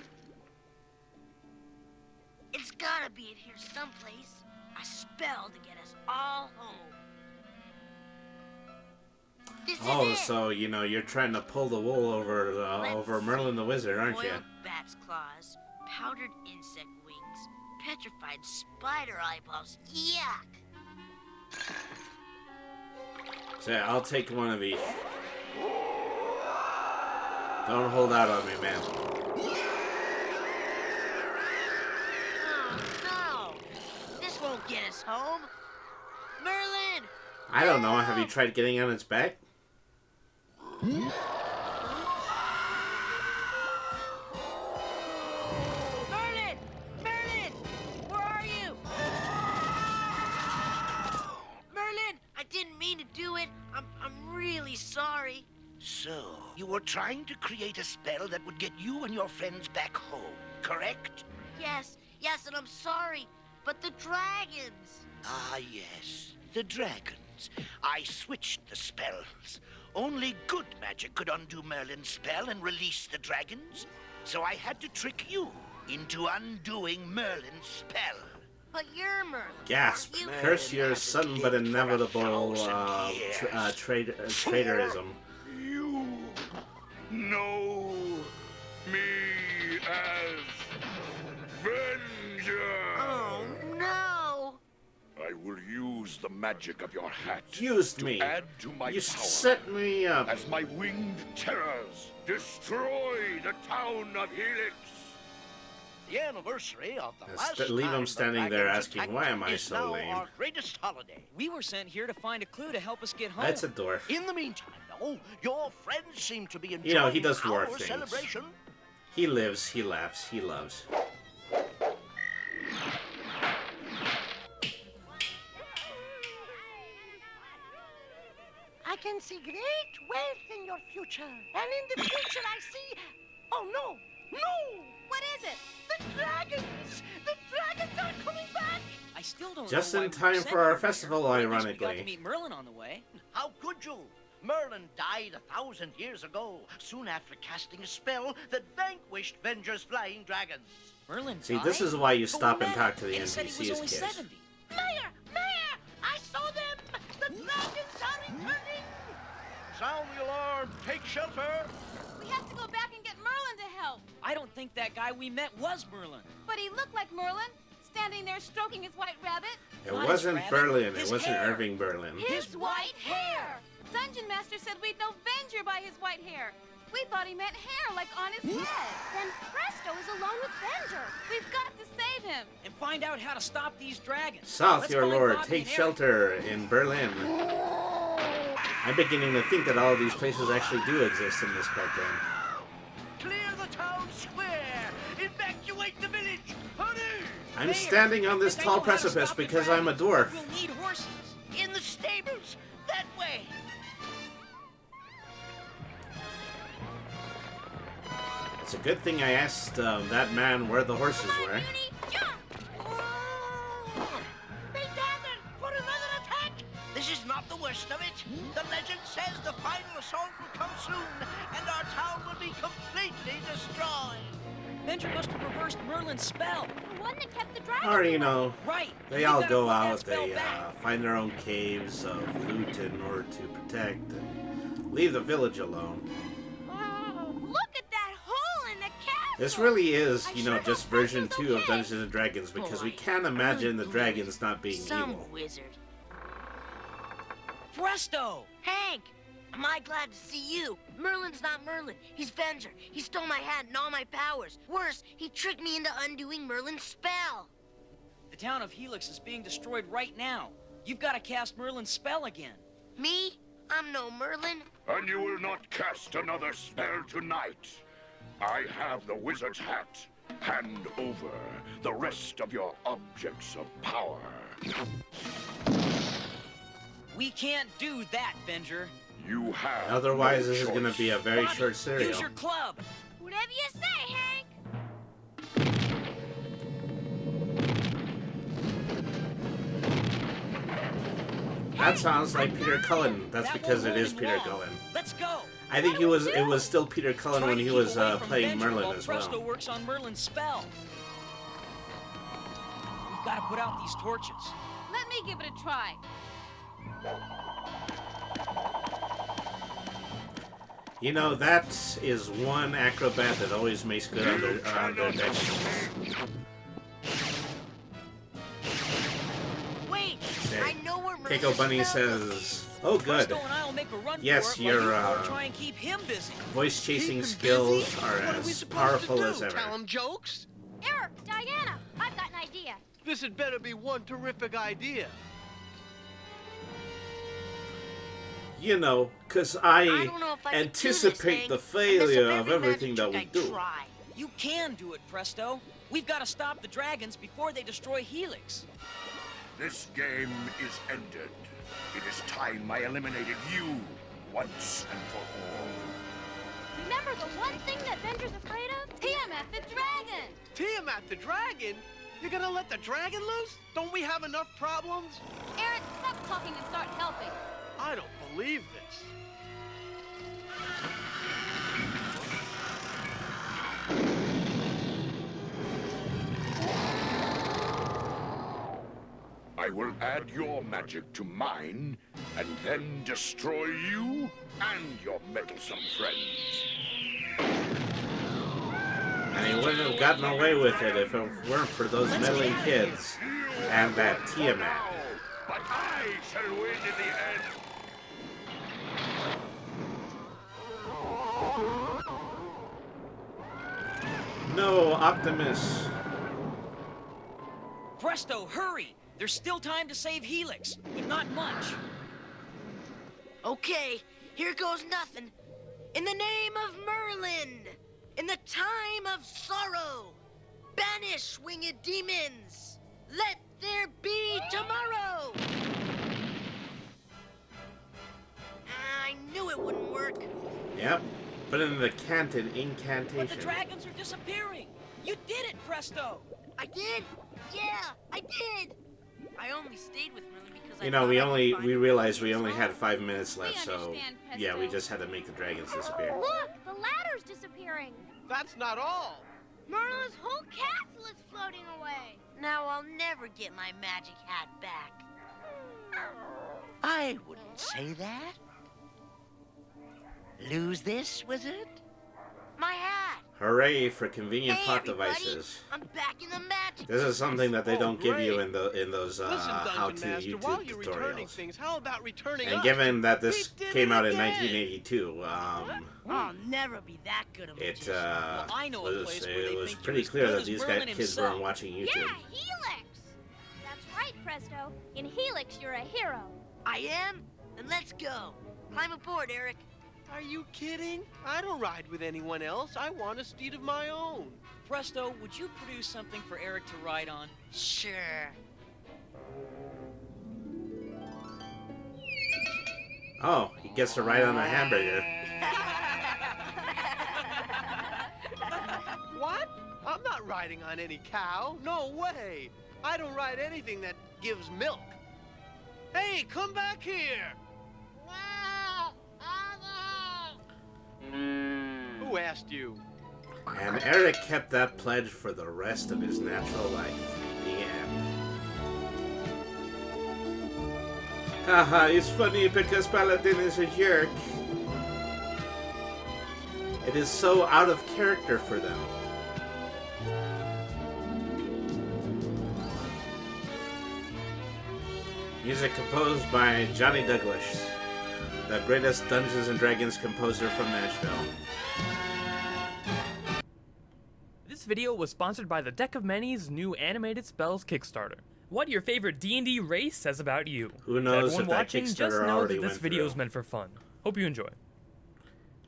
It's gotta be in here someplace. A spell to get us all home. This is Oh, it. so you know you're trying to pull the wool over Let's Merlin the Wizard, aren't you? Boiled bat's claws, powdered insect wings, petrified spider eyeballs. Yuck! So I'll take one of each. Don't hold out on me, man. Oh no! This won't get us home. Merlin! I don't know. Have you tried getting on its back? So, you were trying to create a spell that would get you and your friends back home, correct? Yes, and I'm sorry, but the dragons. Ah, yes, the dragons. I switched the spells. Only good magic could undo Merlin's spell and release the dragons. So I had to trick you into undoing Merlin's spell. But you're Merlin. Gasp! You- Curse your sudden but inevitable traitorism. You know me as Venger. Oh no! I will use the magic of your hat Used to me. add to my You power. set me up. As my winged terrors destroy the town of Helix. The anniversary of the Yes, last leave time him the standing there dragons asking, attacked "Why am I is so now lame?" our greatest holiday. We were sent here to find a clue to help us get home. That's a dwarf. In the meantime, though, your friends seem to be enjoying You know, he does dwarf our things. celebration. He lives, he laughs, he loves. I can see great wealth in your future. And in the future I see... Oh, no! No! What is it? The dragons! The dragons are coming back! I still don't Just know why in we were time sent for our here. festival, Well, at least we got ironically. to meet Merlin on the way. How could you? Merlin died 1,000 years ago, soon after casting a spell that vanquished Venger's flying dragons. Merlin See, died? this is why you But we stop and met talk him, to the and he said he was NPCs, only kids. 70. Mayor! I saw them! The dragons are returning! Sound the alarm! Take shelter! We have to go back and get Merlin to help. I don't think that guy we met was Merlin. But he looked like Merlin, standing there stroking his white rabbit. It Not his wasn't rabbit, Berlin, it his wasn't hair. Irving Berlin. His white hair! Dungeon Master said we'd know Venger by his white hair. We thought he meant hair, like on his head. Then Presto is alone with Venger. We've got to save him. And find out how to stop these dragons. South, Let's your find lord, Bobby take and Eric. shelter in Berlin. I'm beginning to think that all of these places actually do exist in this cartoon. Clear the town square! Evacuate the village! Hurry! I'm Mayor, standing on I this think I tall know how to precipice stop the because I'm a dragons. dwarf. We'll need horses. In the stables! That way! It's a good thing I asked that man where the horses were. They gathered for another attack! This is not the worst of it. The legend says the final assault will come soon, and our town will be completely destroyed. Venger must have reversed Merlin's spell. The one that kept the dragons Or, you away. know, Right. they We all gotta go put that out, spell they back. find their own caves of loot in order to protect and leave the village alone. Look at that hole in the castle. This really is, you know, sure just hope version Fresno's 2 of okay. Dungeons and Dragons because we Boy, can't I imagine the really dragons not being Some evil. wizard. Presto! Hank! Am I glad to see you? Merlin's not Merlin. He's Venger. He stole my hat and all my powers. Worse, he tricked me into undoing Merlin's spell. The town of Helix is being destroyed right now. You've got to cast Merlin's spell again. Me? I'm no Merlin. And you will not cast another spell tonight. I have the wizard's hat. Hand over the rest of your objects of power. We can't do that, Venger. You have Otherwise, no this is going to choice. be a very Bobby, short serial. Use your club. Whatever you say, Hank. That sounds like Peter Cullen. That's That because won't it is hold him Peter long. Cullen. Let's go. I think it was still Peter Cullen Try when to he keep was away from playing Venger Merlin while as Presto well. works on Merlin's spell. We've got to put out these torches. Let me give it a try. You know, that is one acrobat that always makes good on their next shows. Wait, Say, I know where Merlin's Keiko Bunny spell says, "Oh, good. Presto and I'll make a run Yes, for it while your you four try and keep him busy. voice chasing Keep him skills busy? are What are we as supposed powerful to do? as ever." Tell him jokes? Eric, Diana, I've got an idea. This had better be one terrific idea. You know, because I I don't know if I could do this anticipate thing. the I mess up failure every of everything that we magic trick I do. try. You can do it, Presto. We've got to stop the dragons before they destroy Helix. This game is ended. It is time I eliminated you once and for all. Remember the one thing that Venger's afraid of? Tiamat the dragon! Tiamat the dragon? You're gonna let the dragon loose? Don't we have enough problems? Eric, stop talking and start helping. I don't believe this. I will add your magic to mine, and then destroy you and your meddlesome friends. And he wouldn't have gotten away with it if it weren't for those meddling kids and that Tiamat. But I shall win in the end. No, Optimus. Presto, hurry! There's still time to save Helix, but not much. Okay, here goes nothing. In the name of Merlin, in the time of sorrow, banish winged demons. Let there be tomorrow. I knew it wouldn't work. Yep. Put in the canted But the incantation. dragons are disappearing. You did it, Presto. I did? Yeah, I did. I only stayed with Merlin because I You know, thought we realized we only had 5 minutes We left, so understand, yeah, we Pesto. just had to make the dragons disappear. Look, the ladder's disappearing. That's not all. Merlin's whole castle is floating away. Now I'll never get my magic hat back. I wouldn't say that. Lose this, wizard? My hat! Hooray for convenient Hey, plot everybody, devices. I'm back in the magic. This is something that they Oh, don't give you great. in those Listen, how-to Dungeon Master, while YouTube you're returning tutorials. things, how about returning And us? given that this We did came it out in again. 1982, I'll never be that good a it magician. I know a place where they was think pretty you're as clear good that as these Merlin kids himself. weren't watching YouTube. Yeah, Helix. That's right, Presto. In Helix, you're a hero. I am? Then let's go. Climb aboard, Eric. Are you kidding? I don't ride with anyone else. I want a steed of my own. Presto, would you produce something for Eric to ride on? Sure. Oh, he gets to ride on a hamburger. What? I'm not riding on any cow. No way. I don't ride anything that gives milk. Hey, come back here. Who asked you? And Eric kept that pledge for the rest of his natural life. The end. Haha, it's funny because Paladin is a jerk. It is so out of character for them. Music composed by Johnny Douglas, the greatest Dungeons and Dragons composer from Nashville. This video was sponsored by the Deck of Many's new Animated Spells Kickstarter. What your favorite D&D race says about you. Who knows To everyone if that watching, just Kickstarter know already that this went video is through. meant for fun. Hope you enjoy.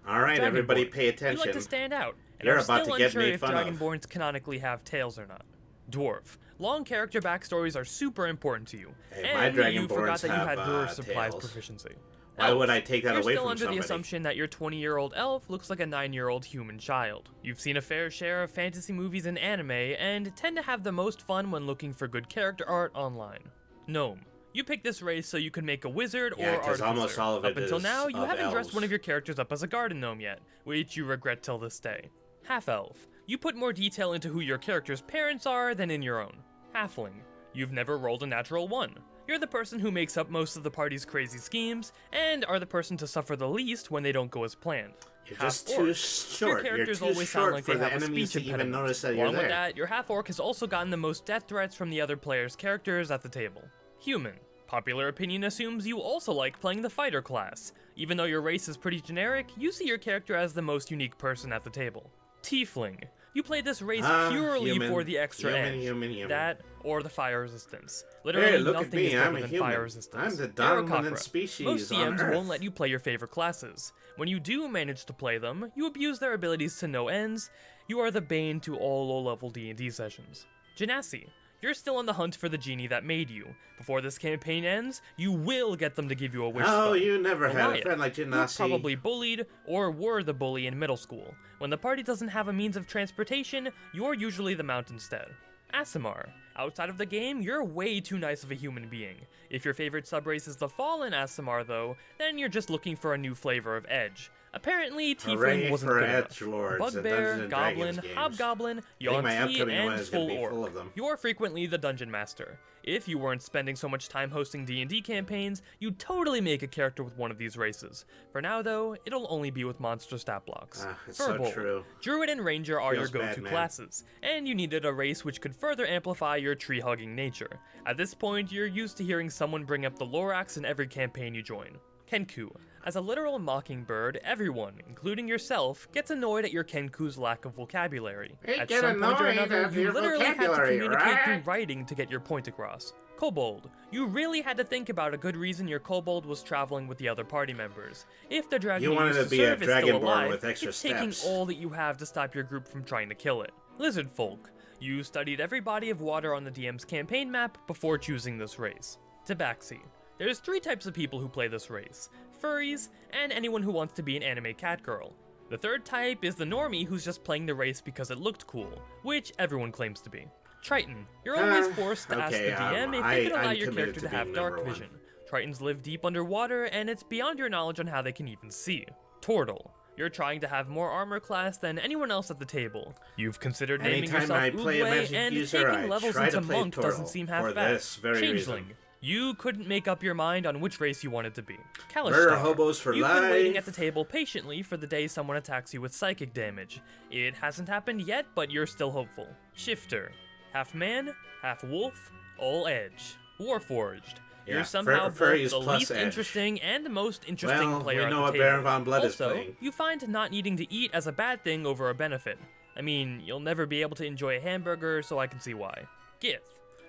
All right, everybody, Dragonborn. pay You attention. like to stand out, and You're are about still to get unsure made if fun of. Dragonborns canonically have tails or not. Dwarf. Long character backstories are super important to you. Hey, and my you forgot Dragonborns that you had have, dwarf supplies tails. proficiency. Why would I take that You're away still from under somebody? the assumption that your 20-year-old elf looks like a 9-year-old human child. You've seen a fair share of fantasy movies and anime, and tend to have the most fun when looking for good character art online. Gnome. You picked this race so you can make a wizard Yeah, or 'cause artificer. almost all of it Up until is now, you of haven't dressed elves. one of your characters up as a garden gnome yet, which you regret till this day. Half-elf. You put more detail into who your character's parents are than in your own. Halfling. You've never rolled a natural 1. You're the person who makes up most of the party's crazy schemes, and are the person to suffer the least when they don't go as planned. You're just Half-orc. too short. Your characters You're too always short sound like for they the have a enemies speech to even impediment. notice that you're Along with there. that, your half-orc has also gotten the most death threats from the other players' characters at the table. Human. Popular opinion assumes you also like playing the fighter class. Even though your race is pretty generic, you see your character as the most unique person at the table. Tiefling. You play this race purely human. for the extra edge. Human. That, or the fire resistance. Literally Hey, look at nothing me, is better I'm a than human. fire resistance. I'm the dominant Aarakocra. species Most on DMs Earth. won't let you play your favorite classes. When you do manage to play them, you abuse their abilities to no ends. You are the bane to all low-level D&D sessions. Genasi. you're still on the hunt for the genie that made you. Before this campaign ends, you will get them to give you a wish Oh, spell. you never had a Goliath, friend like you're Genasi. probably bullied, or were the bully in middle school. When the party doesn't have a means of transportation, you're usually the mount instead. Aasimar. Outside of the game, you're way too nice of a human being. If your favorite subrace is the Fallen Aasimar, though, then you're just looking for a new flavor of edge. Apparently, Hooray Tiefling wasn't for good Edge enough. Lords and Dungeons Bugbear, and Goblin, Dragons games. Hobgoblin, I think my Yuan-Ti, upcoming one and is gonna Full be Orc. full of them. You're frequently the Dungeon Master. If you weren't spending so much time hosting D&D campaigns, you'd totally make a character with one of these races. For now, though, it'll only be with monster stat blocks. It's so Firbolg. true. Druid and Ranger are Feels your bad, go-to man. classes, and you needed a race which could further amplify your tree-hugging nature. At this point, you're used to hearing someone bring up the Lorax in every campaign you join. Kenku. As a literal mockingbird, everyone, including yourself, gets annoyed at your Kenku's lack of vocabulary. They At get some point or annoyed another, at you your literally had to vocabulary, communicate through right? writing to get your point across. Kobold. You really had to think about a good reason your kobold was traveling with the other party members. If the dragon You wanted used to be a serve is still dragonborn alive, with extra it's taking steps. all that you have to stop your group from trying to kill it. Lizard folk. You studied every body of water on the DM's campaign map before choosing this race. Tabaxi. There's 3 types of people who play this race: furries, and anyone who wants to be an anime catgirl. The third type is the normie who's just playing the race because it looked cool, which everyone claims to be. Triton. You're always forced to ask the DM if they could allow I'm your committed character to to have being dark number vision. Tritons live deep underwater, and it's beyond your knowledge on how they can even see. Tortle. You're trying to have more armor class than anyone else at the table. You've considered naming Anytime yourself I play a Oogway, magic and user, taking I levels try into to play monk doesn't Tortle seem half for bad. this very Changeling. reason. You couldn't make up your mind on which race you wanted to be. Kalishtar. Murder hobos for You've life. been waiting at the table patiently for the day someone attacks you with psychic damage. It hasn't happened yet, but you're still hopeful. Shifter. Half man, half wolf, all edge. Warforged. Yeah, You're somehow furries both the plus least edge. interesting and the most interesting Well, player we at know the what table. Baron von Blood is Also, playing. you find not needing to eat as a bad thing over a benefit. I mean, you'll never be able to enjoy a hamburger, so I can see why. Gith.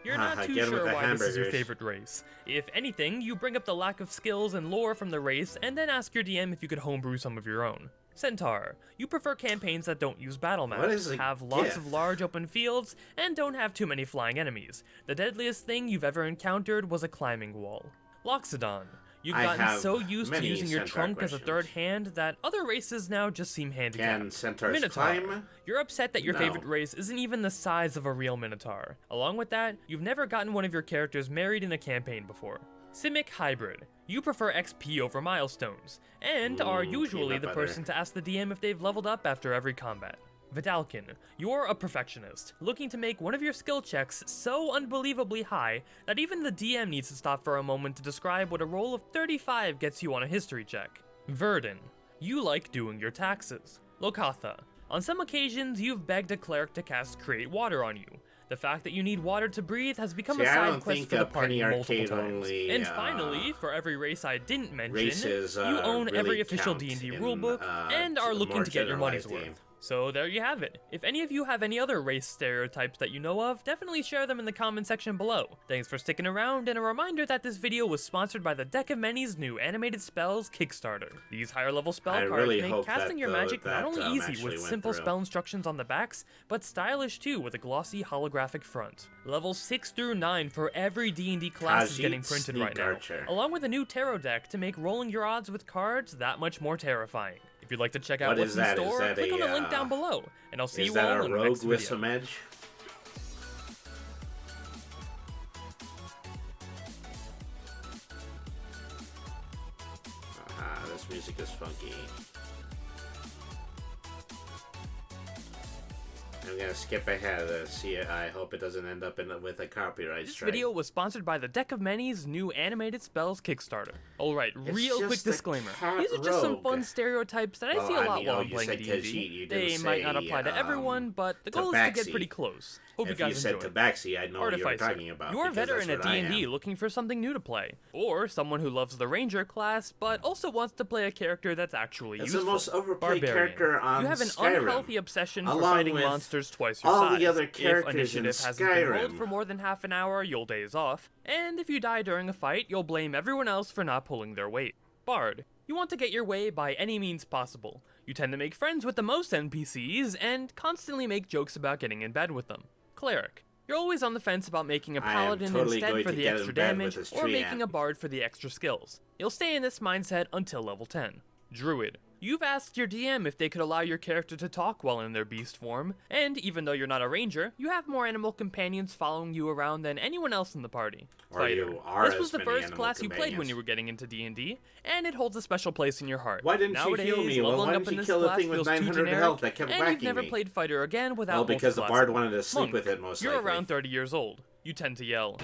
You're not too Get 'em with sure the why this is your hamburgers. favorite race. If anything, you bring up the lack of skills and lore from the race, and then ask your DM if you could homebrew some of your own. Centaur. You prefer campaigns that don't use battle maps, What is a have lots Gith? of large open fields, and don't have too many flying enemies. The deadliest thing you've ever encountered was a climbing wall. Loxodon. You've I gotten have so used to many using your Centaur trunk as a third hand that other races now just seem handicapped. Can centaurs Minotaur. climb? You're upset that your No. favorite race isn't even the size of a real Minotaur. Along with that, you've never gotten one of your characters married in a campaign before. Simic Hybrid. You prefer XP over milestones, and are usually peanut the butter. person to ask the DM if they've leveled up after every combat. Vidalkin, you're a perfectionist, looking to make one of your skill checks so unbelievably high that even the DM needs to stop for a moment to describe what a roll of 35 gets you on a history check. Verdun, you like doing your taxes. Lokatha, on some occasions you've begged a cleric to cast Create Water on you. The fact that you need water to breathe has become See, a I side don't quest think for the party Penny multiple Arcade times. only, And finally, for every race I didn't mention, races, you own really every official count D&D in, rulebook and are the looking more to get your money's generalized worth. game. So there you have it. If any of you have any other race stereotypes that you know of, definitely share them in the comment section below. Thanks for sticking around, and a reminder that this video was sponsored by the Deck of Many's new Animated Spells Kickstarter. These higher level spell I cards really make hope casting that, your magic that, not only easy actually with went simple through. spell instructions on the backs, but stylish too with a glossy holographic front. Levels 6 through 9 for every D&D class is Khajiit getting printed right Sneak now, Archer. along with a new tarot deck to make rolling your odds with cards that much more terrifying. If you'd like to check out What what's is in that? Is store, that click on the a, link down below, and I'll see Is you that all a in the rogue next with video. some edge? This music is funky. I'm gonna skip ahead to see it. I hope it doesn't end up with a copyright This strike. video was sponsored by the Deck of Many's new Animated Spells Kickstarter. Alright, It's real quick just a disclaimer. cat These are just some rogue. fun stereotypes that I Well, see a I lot mean, while oh, I'm you playing said D&D. Khajiit, you didn't They might not say, apply to everyone, but the goal is to get Tabaxi. pretty close. Hope If you guys you said enjoy. Tabaxi, I'd know what you were Artificer. talking about. You're a because veteran that's at what I D&D am. looking for something new to play. Or someone who loves the Ranger class, but also wants to play a character that's actually It's useful. the most overplayed Barbarian. character on You have an Skyrim, unhealthy obsession for along fighting with monsters twice your all size. the other If characters in initiative hasn't been rolled Skyrim. for more than half an hour, you'll daze off. And if you die during a fight, you'll blame everyone else for not pulling their weight. Bard. You want to get your way by any means possible. You tend to make friends with the most NPCs, and constantly make jokes about getting in bed with them. Cleric. You're always on the fence about making a I am paladin totally instead going for to the get in extra bed with damage, this or tree making a ant. bard for the extra skills. You'll stay in this mindset until level 10. Druid. You've asked your DM if they could allow your character to talk while in their beast form, and even though you're not a ranger, you have more animal companions following you around than anyone else in the party. Or Fighter. you are This was as the many first animal class you played when companions. you were getting into D&D, and it holds a special place in your heart. Why didn't Nowadays, she heal me? Well, leveling why up didn't in she this kill the class thing with feels too 900 generic, health that kept and whacking you've never me? played Fighter again without Well, because the multiclassing. bard wanted to sleep Monk. with it, most You're likely. around 30 years old. You tend to yell.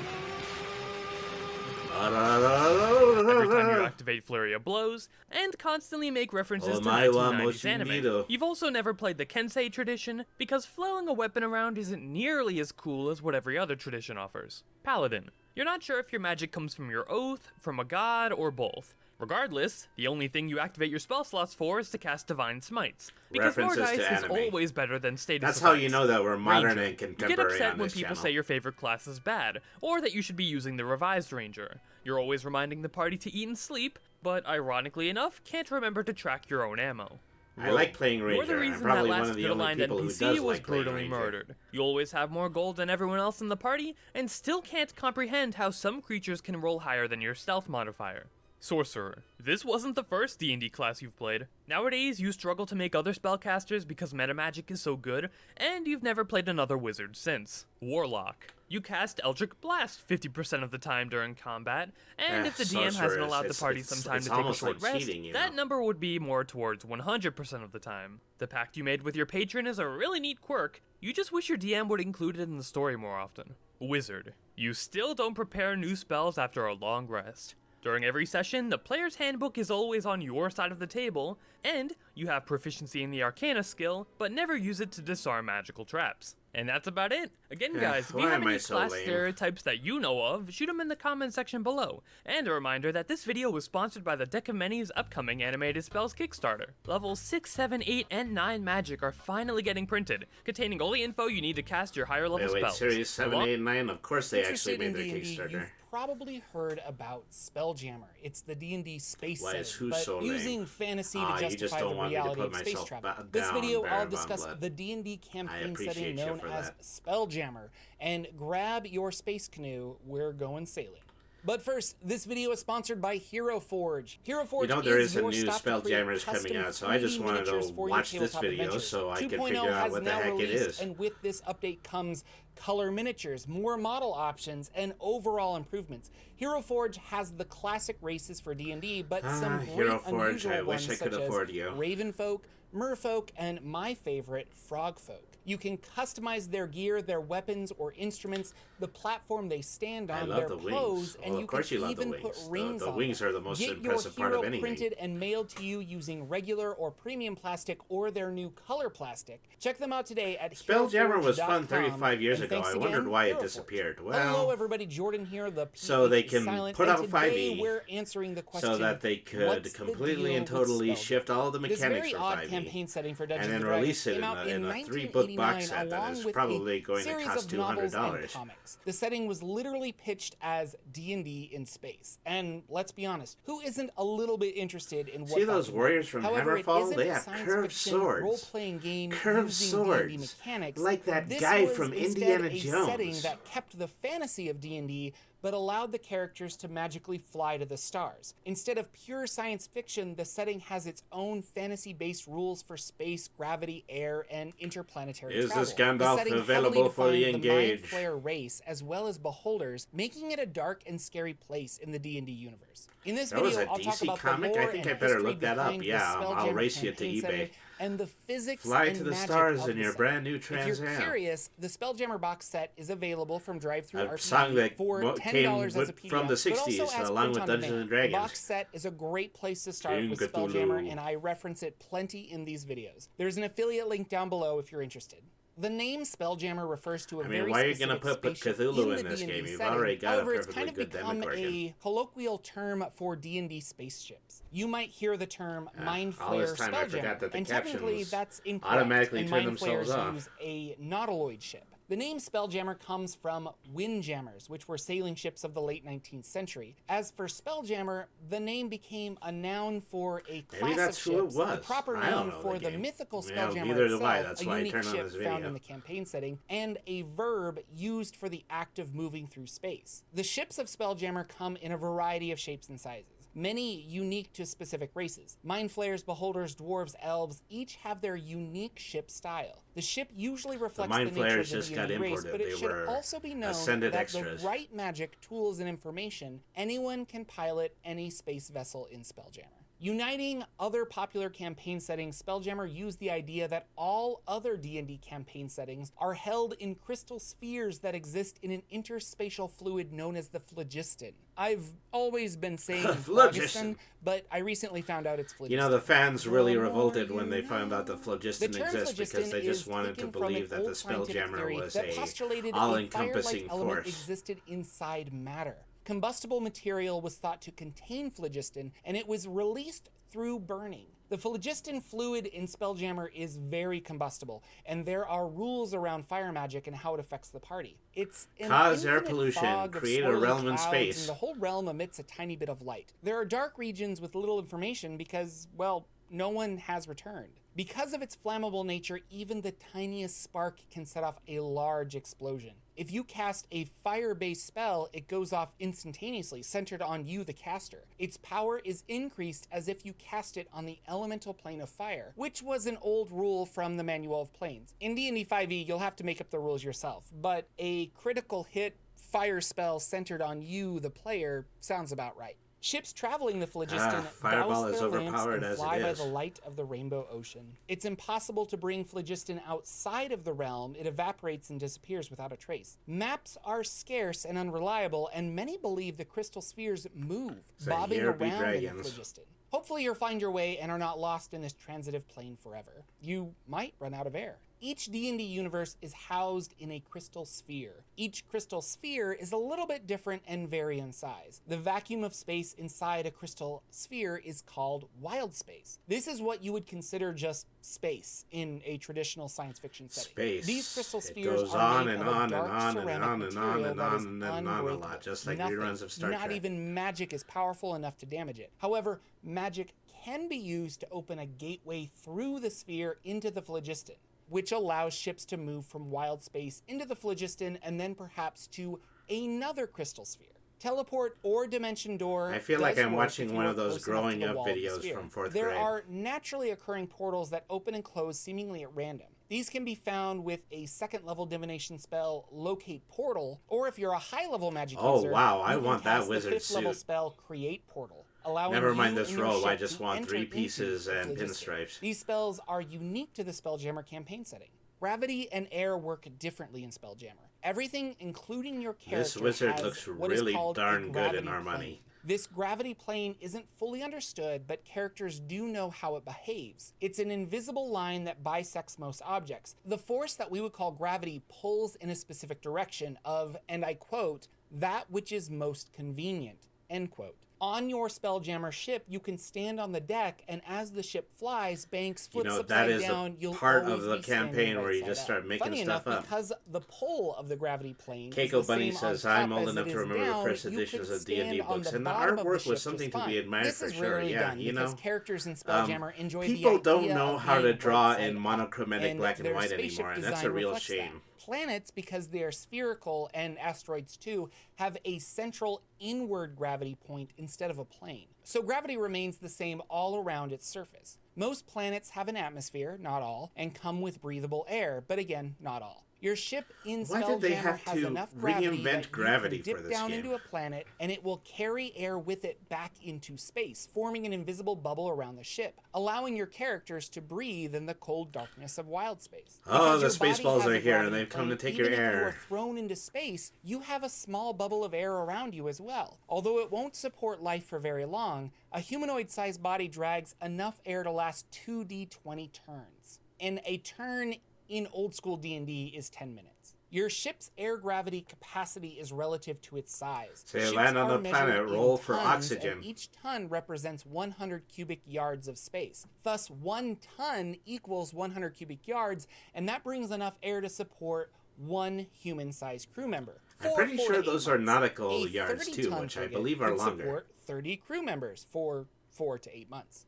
Every time you activate Flurry of Blows, and constantly make references to 1990s anime. You've also never played the Kensei tradition, because flailing a weapon around isn't nearly as cool as what every other tradition offers. Paladin. You're not sure if your magic comes from your oath, from a god, or both. Regardless, the only thing you activate your spell slots for is to cast Divine Smites, because more References dice to is anime. always better than status That's how effects. you know that we're modern Ranger. and contemporary You get upset on when this people channel. say your favorite class is bad, or that you should be using the revised Ranger. You're always reminding the party to eat and sleep, but ironically enough, can't remember to track your own ammo. I like playing Ranger. You're the I'm reason probably that one last of the good only aligned people who NPC does was like playing brutally Ranger. murdered. You always have more gold than everyone else in the party, and still can't comprehend how some creatures can roll higher than your stealth modifier. Sorcerer. This wasn't the first D&D class you've played. Nowadays, you struggle to make other spellcasters because metamagic is so good, and you've never played another wizard since. Warlock. You cast Eldritch Blast 50% of the time during combat, and if the DM hasn't sorceress. allowed the party some time It's to take a almost short like rest, cheating, you that know? number would be more towards 100% of the time. The pact you made with your patron is a really neat quirk. You just wish your DM would include it in the story more often. Wizard. You still don't prepare new spells after a long rest. During every session, the player's handbook is always on your side of the table, and you have proficiency in the Arcana skill, but never use it to disarm magical traps. And that's about it. Again, guys, if you Why have am I any so class lame? stereotypes that you know of, shoot them in the comment section below. And a reminder that this video was sponsored by the Deck of Many's upcoming Animated Spells Kickstarter. Levels 6, 7, 8, and 9 magic are finally getting printed, containing all the info you need to cast your higher level Wait, spells. Series 7, Along- 8, and 9? Of course they actually Interested made in their D&D, Kickstarter. you've probably heard about Spelljammer. It's the D&D space Why is setting, who but so lame? using fantasy to You just justify don't the want me to reality put of space myself travel. down, This video, Baron I'll von discuss Blood. the D&D campaign appreciate setting you known for as that. Spelljammer, and grab your space canoe. We're going sailing. But first, this video is sponsored by Hero Forge. Hero Forge You know there is is a your new stop to create Spelljammers coming custom out, so I just 3D wanted miniatures to for your watch this tabletop video adventures. so I can 2.0 figure out has what the now heck it released, is. and with this update comes color miniatures, more model options, and overall improvements. Hero Forge has the classic races for D&D, but some great Hero Forge, unusual I ones wish I could such afford as you. Ravenfolk, Merfolk, and my favorite, Frogfolk. You can customize their gear, their weapons or instruments, the platform they stand I on, love their the wings. pose, and Well, you of course can you love the even put wings. rings The on wings them. are the most Get impressive your part of hero anything. printed and mailed to you using regular or premium plastic or their new color plastic. Check them out today at Spelljammer was fun heroforge.com, 35 years and ago. thanks I wondered again, why it Heroforge. disappeared. Hello Well, everybody, Jordan here, the PH so they is can silent, put and out today 5e we're answering the question, so that they could what's the completely and deal with totally Spelljammer? shift all of the This mechanics very for odd 5e, campaign setting for Dungeons and then and Dragons release it came out in a 3-book 1989 box set that along is with probably a going to series cost of novels and $200. comics. The setting was literally pitched as D&D in space, and let's be honest, who isn't a little bit interested in what See that those could be? warriors from However, it Hammerfall? isn't They a have science curved fiction swords. role-playing game Curved using D&D swords. mechanics. Like that This guy was from instead Indiana a Jones. setting that kept the fantasy of D&D but allowed the characters to magically fly to the stars. Instead of pure science fiction, the setting has its own fantasy-based rules for space, gravity, air, and interplanetary Is travel. this Gandalf The setting available heavily for the defined the Mind engage? Flayer race as well as beholders, making it a dark and scary place in the D&D universe. In this That was video, a I'll talk DC about comic? the I lore think and I better history look that up. behind the Yeah, I'll Spelljammer race you to campaign eBay. setting and the physics Fly and to the magic stars of in the your setting. brand new If Trans you're Am. curious, the Spelljammer box set is available from Drive-Thru A song RPG that for $10 came as a PDF, from the but also 60s, as along print with on Dungeons demand. and Dragons. The box set is a great place to start King with Cthulhu. Spelljammer, and I reference it plenty in these videos. There's an affiliate link down below if you're interested. The name Spelljammer refers to a very why are you gonna specific put spaceship Cthulhu in in this the game? D&D You've setting. already got a However, it's perfectly kind of good become Demogorgon. a colloquial term for D&D spaceships. You might hear the term Mind all this Flayer time I forgot Spelljammer, that the and technically captions that's incorrect. automatically and turn Mind themselves Flayers off. use a nautiloid ship. The name Spelljammer comes from windjammers, which were sailing ships of the late 19th century. As for Spelljammer, the name became a noun for a class Maybe that's of who it ships, was. the proper I don't noun know for the the game. mythical Yeah, Spelljammer neither do I. itself, That's a why I unique turned on ship this found video. in the campaign setting, and a verb used for the act of moving through space. The ships of Spelljammer come in a variety of shapes and sizes, many unique to specific races. Mind flayers, beholders, dwarves, elves each have their unique ship style. The ship usually reflects the Mind nature of flayers the just got D&D race, imported. but it They should were also be known ascended that extras. the right magic, tools, and information, anyone can pilot any space vessel in Spelljammer. Uniting other popular campaign settings, Spelljammer used the idea that all other D&D campaign settings are held in crystal spheres that exist in an interspatial fluid known as the phlogiston. I've always been saying phlogiston, but I recently found out it's phlogiston. You know, the fans really revolted when they found out the phlogiston term exists because phlogiston they just is wanted to taken from an believe that the old scientific Spelljammer theory was that a postulated all-encompassing a fire-like element force. existed inside matter. Combustible material was thought to contain phlogiston, and it was released through burning. The phlogiston fluid in Spelljammer is very combustible, and there are rules around fire magic and how it affects the party. It's an Cause air infinite pollution, fog of create a swirling realm in clouds, space. and the whole realm emits a tiny bit of light. There are dark regions with little information because, well, no one has returned. Because of its flammable nature, even the tiniest spark can set off a large explosion. If you cast a fire-based spell, it goes off instantaneously, centered on you, the caster. Its power is increased as if you cast it on the elemental plane of fire, which was an old rule from the Manual of Planes. In D&D 5e, you'll have to make up the rules yourself, but a critical hit fire spell centered on you, the player, sounds about right. Ships traveling the phlogiston Fireball douse is their lamps overpowered and as fly it by is. the light of the rainbow ocean. It's impossible to bring phlogiston outside of the realm. It evaporates and disappears without a trace. Maps are scarce and unreliable, and many believe the crystal spheres move, So bobbing here be around in the dragons. phlogiston. Hopefully you'll find your way and are not lost in this transitive plane forever. You might run out of air. Each D&D universe is housed in a crystal sphere. Each crystal sphere is a little bit different and vary in size. The vacuum of space inside a crystal sphere is called wild space. This is what you would consider just space in a traditional science fiction setting. Space. These crystal It spheres goes are on made and of a on and dark on and ceramic on and on material and that is on and on a unbreakable. lot, just like Nothing, reruns of Star not Trek. even magic is powerful enough to damage it. However, magic can be used to open a gateway through the sphere into the phlogiston, which allows ships to move from wild space into the phlogiston and then perhaps to another crystal sphere. Teleport or dimension door. I feel like does I'm work watching if you one are of those close enough to growing the up wall of the videos sphere. from fourth There grade. are naturally occurring portals that open and close seemingly at random. These can be found with a second level divination spell, Locate Portal, or if you're a high level magic Oh, user, wow, I you can want that cast wizard the 5th level suit. spell, Create Portal. Allowing Never mind you this and your robe, I ship just to want enter 3 into pieces the and phlogiston. pinstripes. These spells are unique to the Spelljammer campaign setting. Gravity and air work differently in Spelljammer. Everything, including your character, This wizard has looks what is really called a darn good in gravity our plane. money. This gravity plane isn't fully understood, but characters do know how it behaves. It's an invisible line that bisects most objects. The force that we would call gravity pulls in a specific direction of, and I quote, that which is most convenient, end quote. On your Spelljammer ship, you can stand on the deck, and as the ship flies, banks flips You know, upside that is down. the You'll part always of the be standing campaign right where you side just up. start making Funny stuff enough, up. because the pull of the gravity plane is Keiko the Bunny same says, on top I'm old as enough it to is remember the down, first you editions could of D&D stand on books, the and the bottom of artwork ship was something just to be fine. admired This for is sure. rarely Yeah, done you because know, characters in Spelljammer enjoy people the don't idea know of how to being draw right side in up, monochromatic black and their white spaceship anymore, and that's design a real reflects that. shame. Planets, because they are spherical, and asteroids too, have a central inward gravity point instead of a plane. So gravity remains the same all around its surface. Most planets have an atmosphere, not all, and come with breathable air, but again, not all. Your ship in Why did they Spelljammer have has to enough gravity reinvent that gravity you can for dip this down game? into a planet, and it will carry air with it back into space, forming an invisible bubble around the ship, allowing your characters to breathe in the cold darkness of wild space. Oh, Because the your body Spaceballs has are a here, and gravity they've come to plane, take your even if you air. are thrown into space, you have a small bubble of air around you as well. Although it won't support life for very long, a humanoid-sized body drags enough air to last 2d20 turns. And a turn in old school D&D is 10 minutes. Your ship's air gravity capacity is relative to its size. So you Ships land on are the planet, measured in roll for tons, oxygen. and each ton represents 100 cubic yards of space. Thus, 1 ton equals 100 cubic yards, and that brings enough air to support one human-sized crew member. I'm For pretty 4 to sure 8 those are months. nautical A yards too, 30-ton which I frigate believe are could longer. support 30 crew members for 4 to 8 months,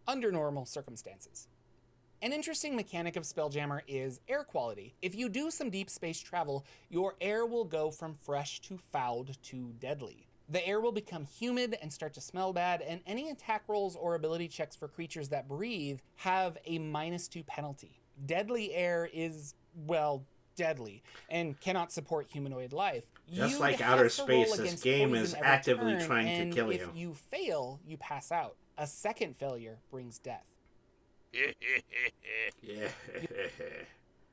under normal circumstances. An interesting mechanic of Spelljammer is air quality. If you do some deep space travel, your air will go from fresh to fouled to deadly. The air will become humid and start to smell bad, and any attack rolls or ability checks for creatures that breathe have a -2 penalty. Deadly air is, well, deadly and cannot support humanoid life. Just You like have outer to roll space, this against game poison is every actively turn, trying to and kill if you. you fail, you pass out. A second failure brings death. Yeah.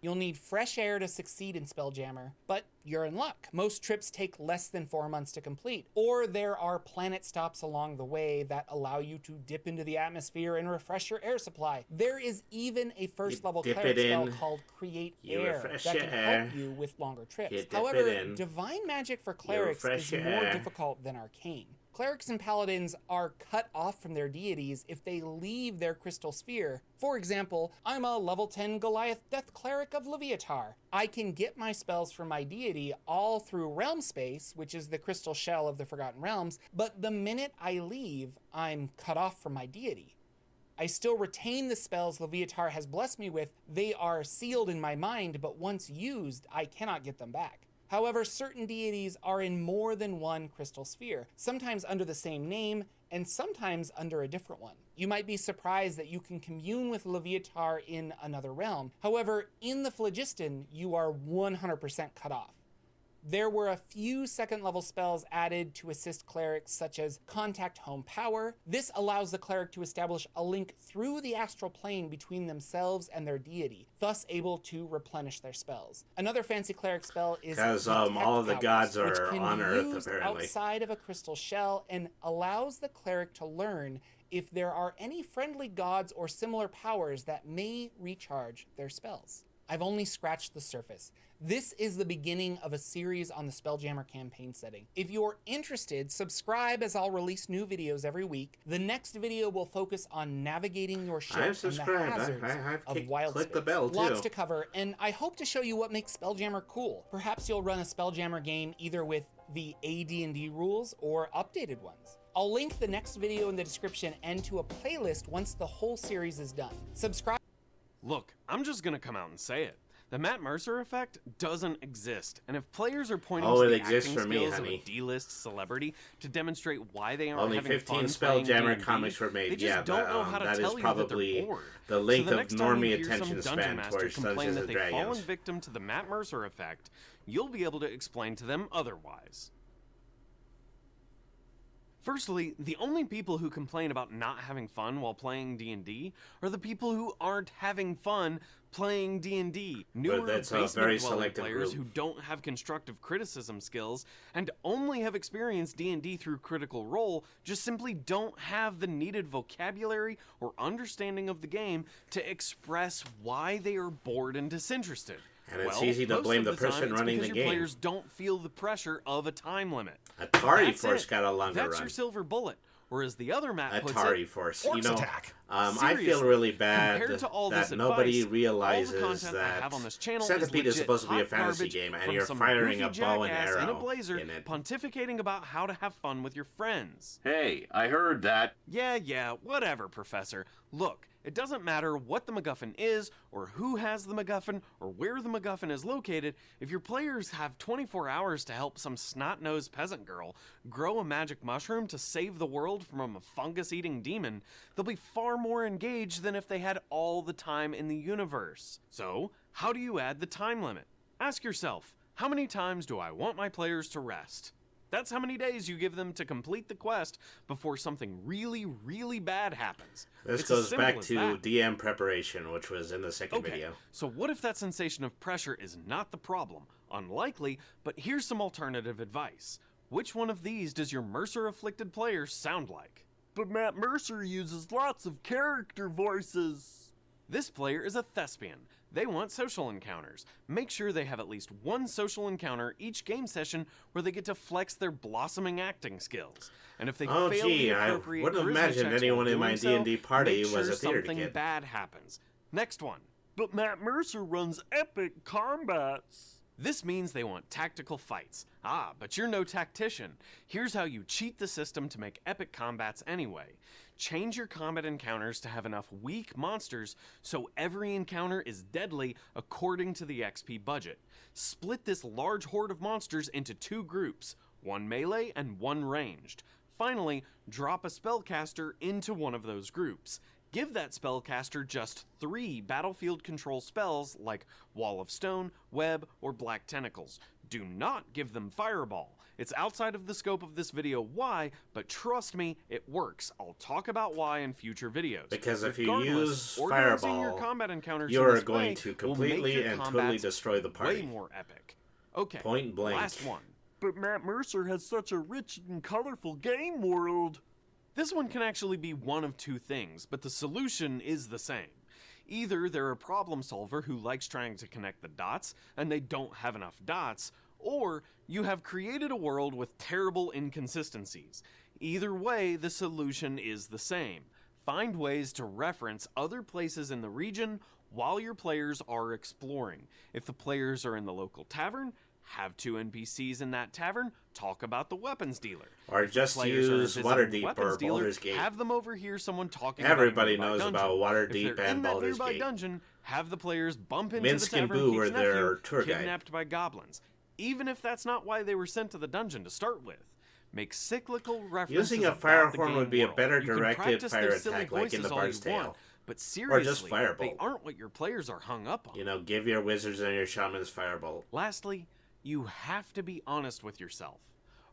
You'll need fresh air to succeed in Spelljammer, but you're in luck. Most trips take less than 4 months to complete, or there are planet stops along the way that allow you to dip into the atmosphere and refresh your air supply. There is even a first level dip cleric it spell in, called Create you Air refresh that your can air, help you with longer trips. you dip However, it in, divine magic for clerics refresh is your more air. difficult than arcane. Clerics and paladins are cut off from their deities if they leave their crystal sphere. For example, I'm a level 10 Goliath Death Cleric of Leviatar. I can get my spells from my deity all through realm space, which is the crystal shell of the Forgotten Realms, but the minute I leave, I'm cut off from my deity. I still retain the spells Leviatar has blessed me with. They are sealed in my mind, but once used, I cannot get them back. However, certain deities are in more than one crystal sphere, sometimes under the same name, and sometimes under a different one. You might be surprised that you can commune with Leviatar in another realm. However, in the Phlogiston, you are 100% cut off. There were a few second level spells added to assist clerics, such as Contact Home Power. This allows the cleric to establish a link through the astral plane between themselves and their deity, thus able to replenish their spells. Another fancy cleric spell is Because Detect all of the Powers, gods which are can on be Earth, used apparently. outside of a crystal shell and allows the cleric to learn if there are any friendly gods or similar powers that may recharge their spells. I've only scratched the surface. This is the beginning of a series on the Spelljammer campaign setting. If you're interested, subscribe as I'll release new videos every week. The next video will focus on navigating your ship and the hazards of wild click space. the bell, Lots too. to cover, and I hope to show you what makes Spelljammer cool. Perhaps you'll run a Spelljammer game either with the AD&D rules or updated ones. I'll link the next video in the description and to a playlist once the whole series is done. Subscribe. Look, I'm just gonna come out and say it. The Matt Mercer effect doesn't exist, and if players are pointing to it the exists acting for me, skills of honey. a D-list celebrity to demonstrate why they aren't Only having 15 fun playing Spelljammer D&D, comics were made. they just Yeah, don't know how to that tell is you that probably they're bored. the length so of next time normie you hear some attention dungeon span master towards complain Dungeons that and they've fallen Dragons. victim to the Matt Mercer effect, you'll be able to explain to them otherwise. Firstly, the only people who complain about not having fun while playing D&D are the people who aren't having fun playing D&D. Newer that's a very basement-dwelling selective players group. who don't have constructive criticism skills and only have experienced D&D through Critical Role just simply don't have the needed vocabulary or understanding of the game to express why they are bored and disinterested. And it's easy to most blame of the person time, it's running because the your game. players don't feel the pressure of a time limit. Atari That's Force it. got a longer That's run. your silver bullet. Whereas the other map puts Atari it, Force. Orcs You know, attack. I feel Seriously, really bad compared to all that this nobody advice, realizes all the content I that have on this channel Centipede is legit supposed to be a hot fantasy garbage game, and from you're some firing goofy a bow and jackass arrow in a blazer in it. pontificating about how to have fun with your friends. Hey, I heard that. Yeah, whatever, Professor. Look, it doesn't matter what the MacGuffin is, or who has the MacGuffin, or where the MacGuffin is located. If your players have 24 hours to help some snot-nosed peasant girl grow a magic mushroom to save the world from a fungus-eating demon, they'll be far more engaged than if they had all the time in the universe. So, how do you add the time limit? Ask yourself, how many times do I want my players to rest? That's how many days you give them to complete the quest before something really, really bad happens. This It's as goes simple back as to that. DM preparation, which was in the second video. So what if that sensation of pressure is not the problem? Unlikely, but here's some alternative advice. Which one of these does your Mercer-afflicted player sound like? But Matt Mercer uses lots of character voices. This player is a thespian. They want social encounters. Make sure they have at least one social encounter each game session where they get to flex their blossoming acting skills. And if they Oh, fail gee, the I appropriate wouldn't charisma imagine checks anyone while in my doing so, D&D party make was sure a theater something kid. bad happens. Next one. But Matt Mercer runs epic combats. This means they want tactical fights. Ah, but you're no tactician. Here's how you cheat the system to make epic combats anyway. Change your combat encounters to have enough weak monsters so every encounter is deadly according to the XP budget. Split this large horde of monsters into 2 groups, one melee and one ranged. Finally, drop a spellcaster into one of those groups. Give that spellcaster just 3 battlefield control spells like Wall of Stone, Web, or Black Tentacles. Do not give them Fireball. It's outside of the scope of this video why, but trust me, it works. I'll talk about why in future videos. Because if you Regardless, use organizing your Fireball, combat encounters in you're this going way to will make completely your and totally combats destroy the party. way more epic. Okay, Point blank. last one. But Matt Mercer has such a rich and colorful game world. This one can actually be one of 2 things, but the solution is the same. Either they're a problem solver who likes trying to connect the dots, and they don't have enough dots, or you have created a world with terrible inconsistencies. Either way, the solution is the same. Find ways to reference other places in the region while your players are exploring. If the players are in the local tavern, have 2 NPCs in that tavern talk about the weapons dealer. Or If the just players are use visiting Waterdeep the weapons or dealer, Baldur's Gate. Have them overhear someone talking Everybody about a knows nearby about dungeon. Waterdeep If they're and in that Baldur's nearby Gate. dungeon, have the players bump into Minsk the and tavern Boo keep's were their nephew, tour guide. kidnapped by goblins, even if that's not why they were sent to the dungeon to start with. Make cyclical references Using a about fire the horn game would be a world. better You can directed practice fire their silly attack, like in the voices all Bard's you want, Tale. but Or seriously, just Firebolt. they aren't what your players are hung up on. You know, give your wizards and your shamans Firebolt. Lastly, you have to be honest with yourself.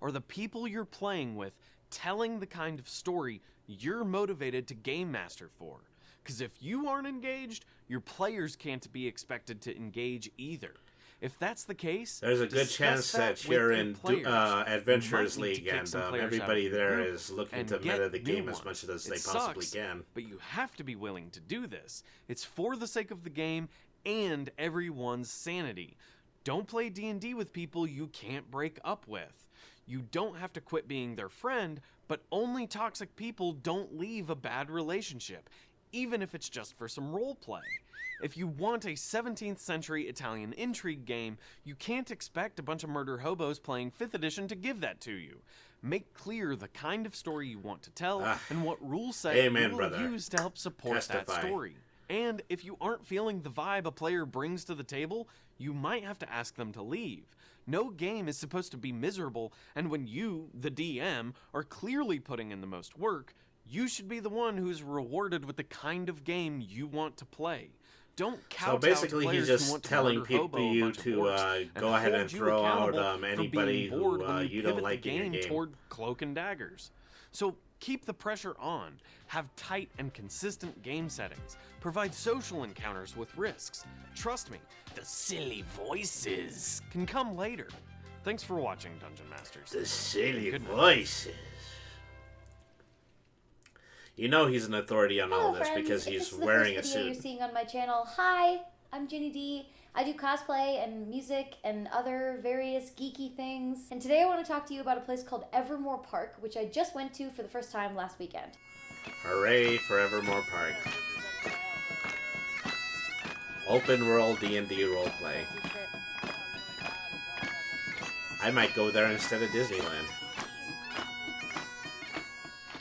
Are the people you're playing with telling the kind of story you're motivated to game master for? Because if you aren't engaged, your players can't be expected to engage either. If that's the case, There's a good discuss chance that with you're your in players. Adventurers You might need to League, kick and some players out of everybody your there group is looking and to get meta the new game as ones. much as It they possibly sucks, can. But you have to be willing to do this. It's for the sake of the game and everyone's sanity. Don't play D&D with people you can't break up with. You don't have to quit being their friend, but only toxic people don't leave a bad relationship, even if it's just for some roleplay. If you want a 17th century Italian intrigue game, you can't expect a bunch of murder hobos playing 5th edition to give that to you. Make clear the kind of story you want to tell and what rule set Amen, you will brother. use to help support that Testify. story. And if you aren't feeling the vibe a player brings to the table, you might have to ask them to leave. No game is supposed to be miserable, and when you, the DM, are clearly putting in the most work, you should be the one who's rewarded with the kind of game you want to play. Don't So count basically, out he's players who just want to telling murder people hobo a you bunch of to orcs go ahead hold and you throw out accountable for anybody being bored who when you don't pivot like the in your game game. toward cloak and daggers. So keep the pressure on. Have tight and consistent game settings. Provide social encounters with risks. Trust me, the silly voices can come later. Thanks for watching, Dungeon Masters. The silly Good night. voices. You know he's an authority on all Hello, this friends. because If he's this is the wearing a first video suit. you're seeing on my channel, hi, I'm Ginny D. I do cosplay and music and other various geeky things. And today I want to talk to you about a place called Evermore Park, which I just went to for the first time last weekend. Hooray for Evermore Park. Open world D&D roleplay. I might go there instead of Disneyland.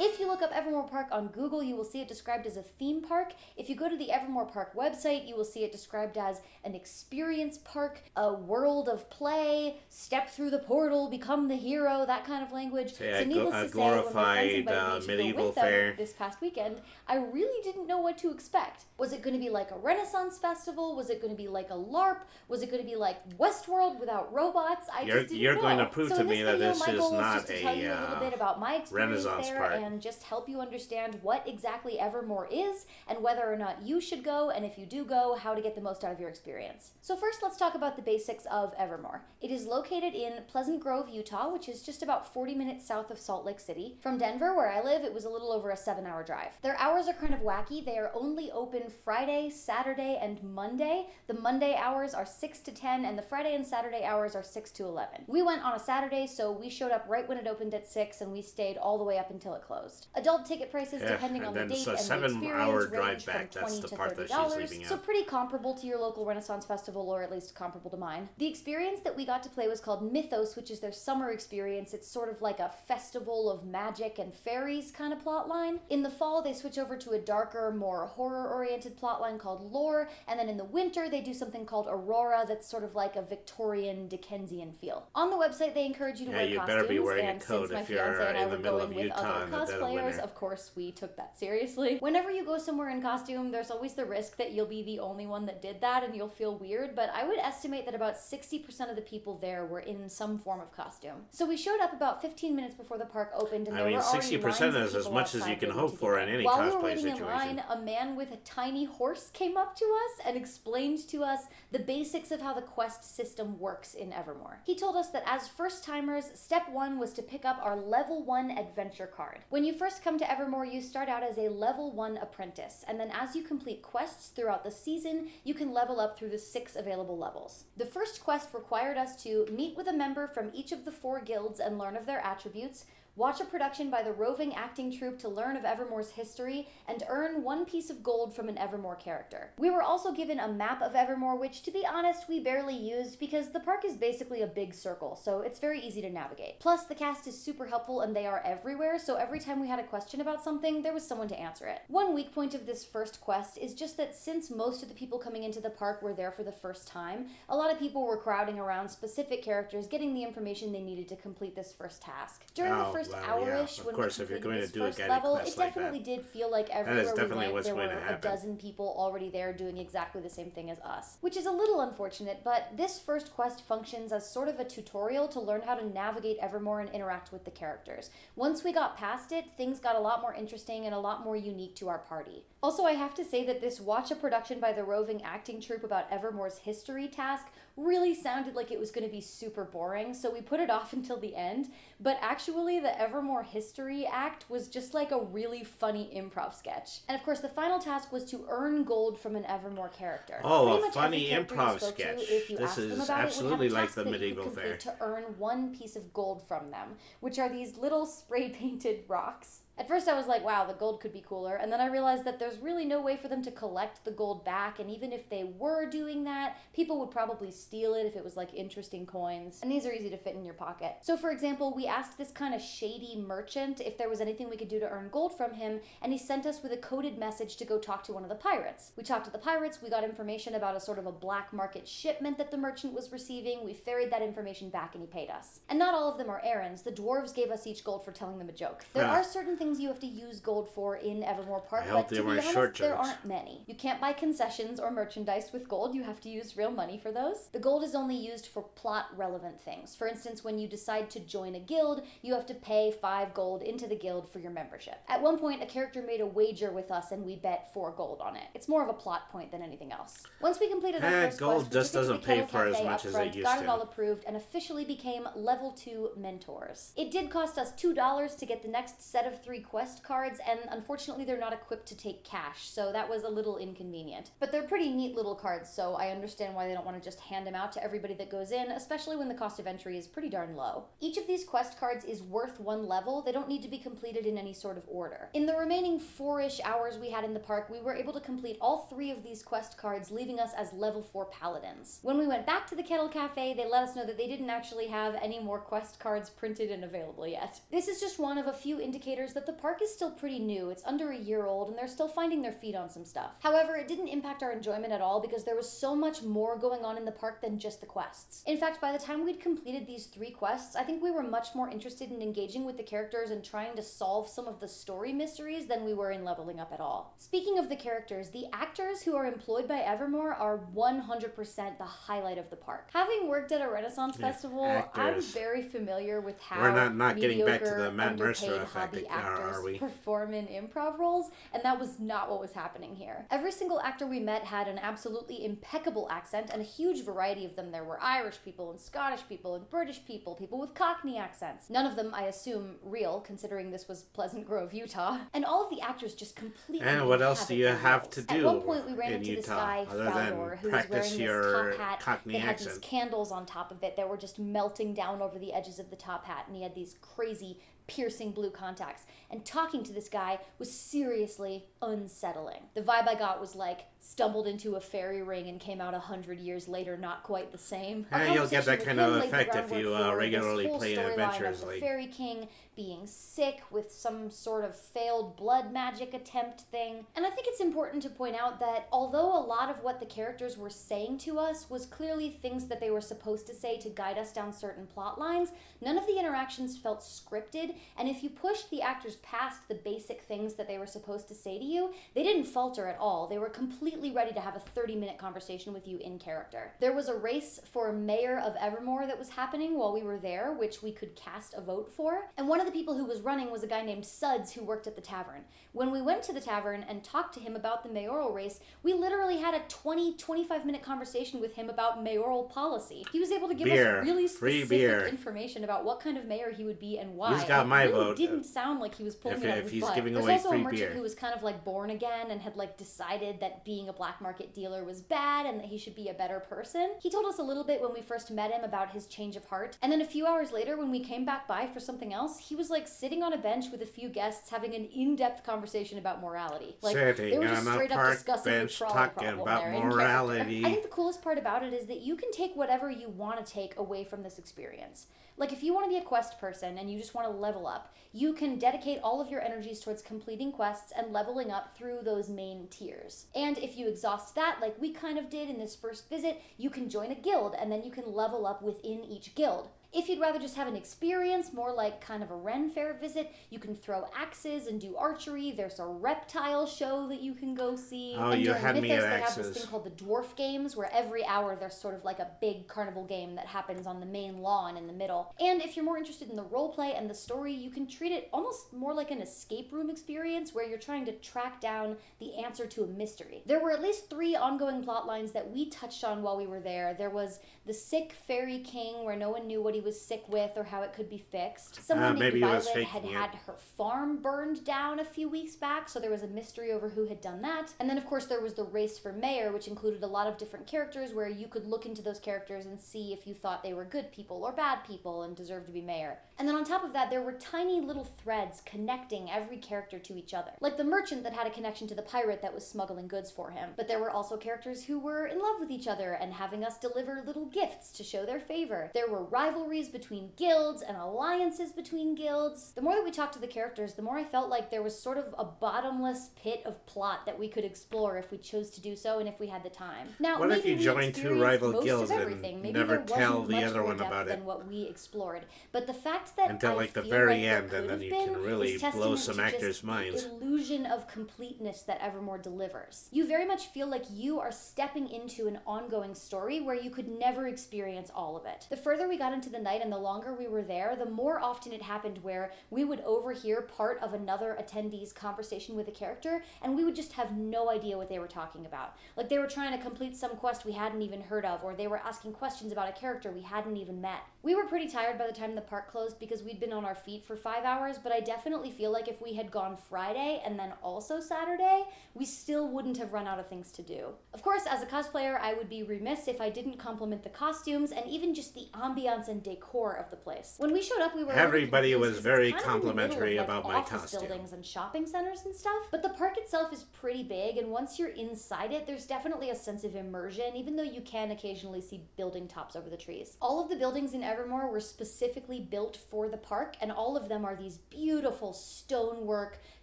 If you look up Evermore Park on Google, you will see it described as a theme park. If you go to the Evermore Park website, you will see it described as an experience park, a world of play, step through the portal, become the hero, that kind of language. Say So a needless to say, when my friends glorified invited me to medieval go with them fair. this past weekend, I really didn't know what to expect. Was it going to be like a Renaissance festival? Was it going to be like a LARP? Was it going to be like Westworld without robots? I just didn't You're know. going to prove So to in me that video, this my is goal was not just to tell you a little bit about my experience Renaissance there park. and just help you understand what exactly Evermore is and whether or not you should go, and if you do go, how to get the most out of your experience. So first, let's talk about the basics of Evermore. It is located in Pleasant Grove, Utah, which is just about 40 minutes south of Salt Lake City. From Denver, where I live, it was a little over a 7-hour drive. Their hours are kind of wacky. They are only open Friday, Saturday, and Monday. The Monday hours are 6 to 10, and the Friday and Saturday hours are 6 to 11. We went on a Saturday, so we showed up right when it opened at 6, and we stayed all the way up until it closed. closed. Adult ticket prices, depending on the date and the experience, range from $20 to $30, so pretty comparable to your local Renaissance Festival, or at least comparable to mine. The experience that we got to play was called Mythos, which is their summer experience. It's sort of like a festival of magic and fairies kind of plotline. In the fall, they switch over to a darker, more horror-oriented plotline called Lore, and then in the winter, they do something called Aurora that's sort of like a Victorian Dickensian feel. On the website, they encourage you to wear you costumes, better be wearing and a coat since my if you're fiance and I in the were middle going of with Utah other in the dead of cosplayers, winter. of course, we took that seriously. Whenever you go somewhere in costume, there's always the risk that you'll be the only one that did that and you'll feel weird, but I would estimate that about 60% of the people there were in some form of costume. So we showed up about 15 minutes before the park opened, and there were already 60% is as much as you can hope for in any While we cosplay were waiting situation. in line, a man with a tiny horse came up to us and explained to us the basics of how the quest system works in Evermore. He told us that as first-timers, step 1 was to pick up our level 1 adventure card. When you first come to Evermore, you start out as a level 1 apprentice, and then as you complete quests throughout the season, you can level up through the 6 available levels. The first quest required us to meet with a member from each of the 4 guilds and learn of their attributes, watch a production by the roving acting troupe to learn of Evermore's history, and earn 1 piece of gold from an Evermore character. We were also given a map of Evermore, which, to be honest, we barely used because the park is basically a big circle, so it's very easy to navigate. Plus, the cast is super helpful and they are everywhere, so every time we had a question about something, there was someone to answer it. One weak point of this first quest is just that since most of the people coming into the park were there for the first time, a lot of people were crowding around specific characters, getting the information they needed to complete this first task. During the first hour-ish, when we completed this first level, it definitely did feel like everywhere we went, there were a dozen people already there doing exactly the same thing as us. Which is a little unfortunate, but this first quest functions as sort of a tutorial to learn how to navigate Evermore and interact with the characters. Once we got past it, things got a lot more interesting and a lot more unique to our party. Also, I have to say that this watch a production by the roving acting troupe about Evermore's history task really sounded like it was going to be super boring, so we put it off until the end, but actually the Evermore History Act was just like a really funny improv sketch. And of course, the final task was to earn gold from an Evermore character. Oh, a funny improv sketch. This is absolutely like the medieval fair. To earn 1 piece of gold from them, which are these little spray-painted rocks. At first I was like, wow, the gold could be cooler, and then I realized that there's really no way for them to collect the gold back, and even if they were doing that, people would probably steal it if it was like interesting coins, and these are easy to fit in your pocket. So for example, we asked this kind of shady merchant if there was anything we could do to earn gold from him, and he sent us with a coded message to go talk to one of the pirates. We talked to the pirates, we got information about a sort of a black market shipment that the merchant was receiving, we ferried that information back and he paid us. And not all of them are errands. The dwarves gave us each gold for telling them a joke. There are certain things you have to use gold for in Evermore Park, but to be honest, there aren't many. You can't buy concessions or merchandise with gold, you have to use real money for those. The gold is only used for plot-relevant things. For instance, when you decide to join a guild, you have to pay 5 gold into the guild for your membership. At one point, a character made a wager with us and we bet 4 gold on it. It's more of a plot point than anything else. Once we completed our first gold quest, just doesn't pay for as Cafe much as upfront, it used got it to. all approved, and officially became level 2 mentors. It did cost us $2 to get the next set of 3 quest cards, and unfortunately they're not equipped to take cash, so that was a little inconvenient. But they're pretty neat little cards, so I understand why they don't want to just hand them out to everybody that goes in, especially when the cost of entry is pretty darn low. Each of these quest cards is worth 1 level. They don't need to be completed in any sort of order. In the remaining 4-ish hours we had in the park, we were able to complete all 3 of these quest cards, leaving us as level 4 paladins. When we went back to the Kettle Cafe, they let us know that they didn't actually have any more quest cards printed and available yet. This is just one of a few indicators that the park is still pretty new. It's under a year old and they're still finding their feet on some stuff. However, it didn't impact our enjoyment at all because there was so much more going on in the park than just the quests. In fact, by the time we'd completed these 3 quests, I think we were much more interested in engaging with the characters and trying to solve some of the story mysteries than we were in leveling up at all. Speaking of the characters, the actors who are employed by Evermore are 100% the highlight of the park. Having worked at a Renaissance festival, I'm very familiar with how we're not getting back to the Matt underpaid Mercer effect, hobby actors are we? perform in improv roles, and that was not what was happening here. Every single actor we met had an absolutely impeccable accent, and a huge variety of them. There were Irish people and Scottish people and British people, people with Cockney accents. None of them, I assume, real, considering this was Pleasant Grove, Utah. And all of the actors just completely And what else do you have to do At one point, we ran in into this Utah guy, other Fowler, than who was practice wearing your this top hat Cockney that had accent? these candles on top of it that were just melting down over the edges of the top hat, and he had these crazy piercing blue contacts, and talking to this guy was seriously unsettling. The vibe I got was like, stumbled into a fairy ring and came out 100 years later not quite the same. Yeah, you'll get that kind of effect if you regularly play adventures. The Fairy King being sick with some sort of failed blood magic attempt thing. And I think it's important to point out that although a lot of what the characters were saying to us was clearly things that they were supposed to say to guide us down certain plot lines, none of the interactions felt scripted, and if you pushed the actors past the basic things that they were supposed to say to you, they didn't falter at all. They were completely ready to have a 30-minute conversation with you in character. There was a race for mayor of Evermore that was happening while we were there, which we could cast a vote for, and one of the people who was running was a guy named Suds who worked at the tavern. When we went to the tavern and talked to him about the mayoral race, we literally had a 20-25 minute conversation with him about mayoral policy. He was able to give us really specific information about what kind of mayor he would be and why. He's got my vote. It didn't sound like he was pulling it out of his butt. Giving There's away also free a merchant beer. who was kind of like born again and had like decided that being a black market dealer was bad and that he should be a better person. He told us a little bit when we first met him about his change of heart, and then a few hours later when we came back by for something else, he was like sitting on a bench with a few guests having an in-depth conversation about morality. Like they were just straight up discussing the trolley problem about there morality. I think the coolest part about it is that you can take whatever you want to take away from this experience. Like if you want to be a quest person and you just want to level up, you can dedicate all of your energies towards completing quests and leveling up through those main tiers. And if you exhaust that, like we kind of did in this first visit, you can join a guild and then you can level up within each guild. If you'd rather just have an experience, more like kind of a Ren Fair visit, you can throw axes and do archery. There's a reptile show that you can go see. Oh, and you during had me Mythos, at they have axes. this thing called the Dwarf Games, where every hour there's sort of like a big carnival game that happens on the main lawn in the middle. And if you're more interested in the roleplay and the story, you can treat it almost more like an escape room experience where you're trying to track down the answer to a mystery. There were at least 3 ongoing plot lines that we touched on while we were there. There was the sick Fairy King, where no one knew what he was sick with or how it could be fixed. Someone named Violet had her farm burned down a few weeks back, so there was a mystery over who had done that. And then of course there was the race for mayor, which included a lot of different characters where you could look into those characters and see if you thought they were good people or bad people and deserved to be mayor. And then on top of that, there were tiny little threads connecting every character to each other. Like the merchant that had a connection to the pirate that was smuggling goods for him. But there were also characters who were in love with each other and having us deliver little gifts to show their favor. There were rivalries between guilds and alliances between guilds. The more that we talked to the characters, the more I felt like there was sort of a bottomless pit of plot that we could explore if we chose to do so and if we had the time. Now, what if you joined 2 rival guilds and never tell the other one about it? Than what we explored. But the fact that until like the very end, and then you can really blow some actors' minds. The illusion of completeness that Evermore delivers. You very much feel like you are stepping into an ongoing story where you could never experience all of it. The further we got into the night and the longer we were there, the more often it happened where we would overhear part of another attendee's conversation with a character and we would just have no idea what they were talking about. Like they were trying to complete some quest we hadn't even heard of, or they were asking questions about a character we hadn't even met. We were pretty tired by the time the park closed because we'd been on our feet for 5 hours, but I definitely feel like if we had gone Friday and then also Saturday, we still wouldn't have run out of things to do. Of course, as a cosplayer, I would be remiss if I didn't compliment the costumes and even just the ambiance and decor of the place. When we showed up, we were everybody was very kind of complimentary in the middle of, about my office costume. Buildings and shopping centers and stuff, but the park itself is pretty big, and once you're inside it, there's definitely a sense of immersion, even though you can occasionally see building tops over the trees. All of the buildings in Evermore were specifically built for the park, and all of them are these beautiful stonework,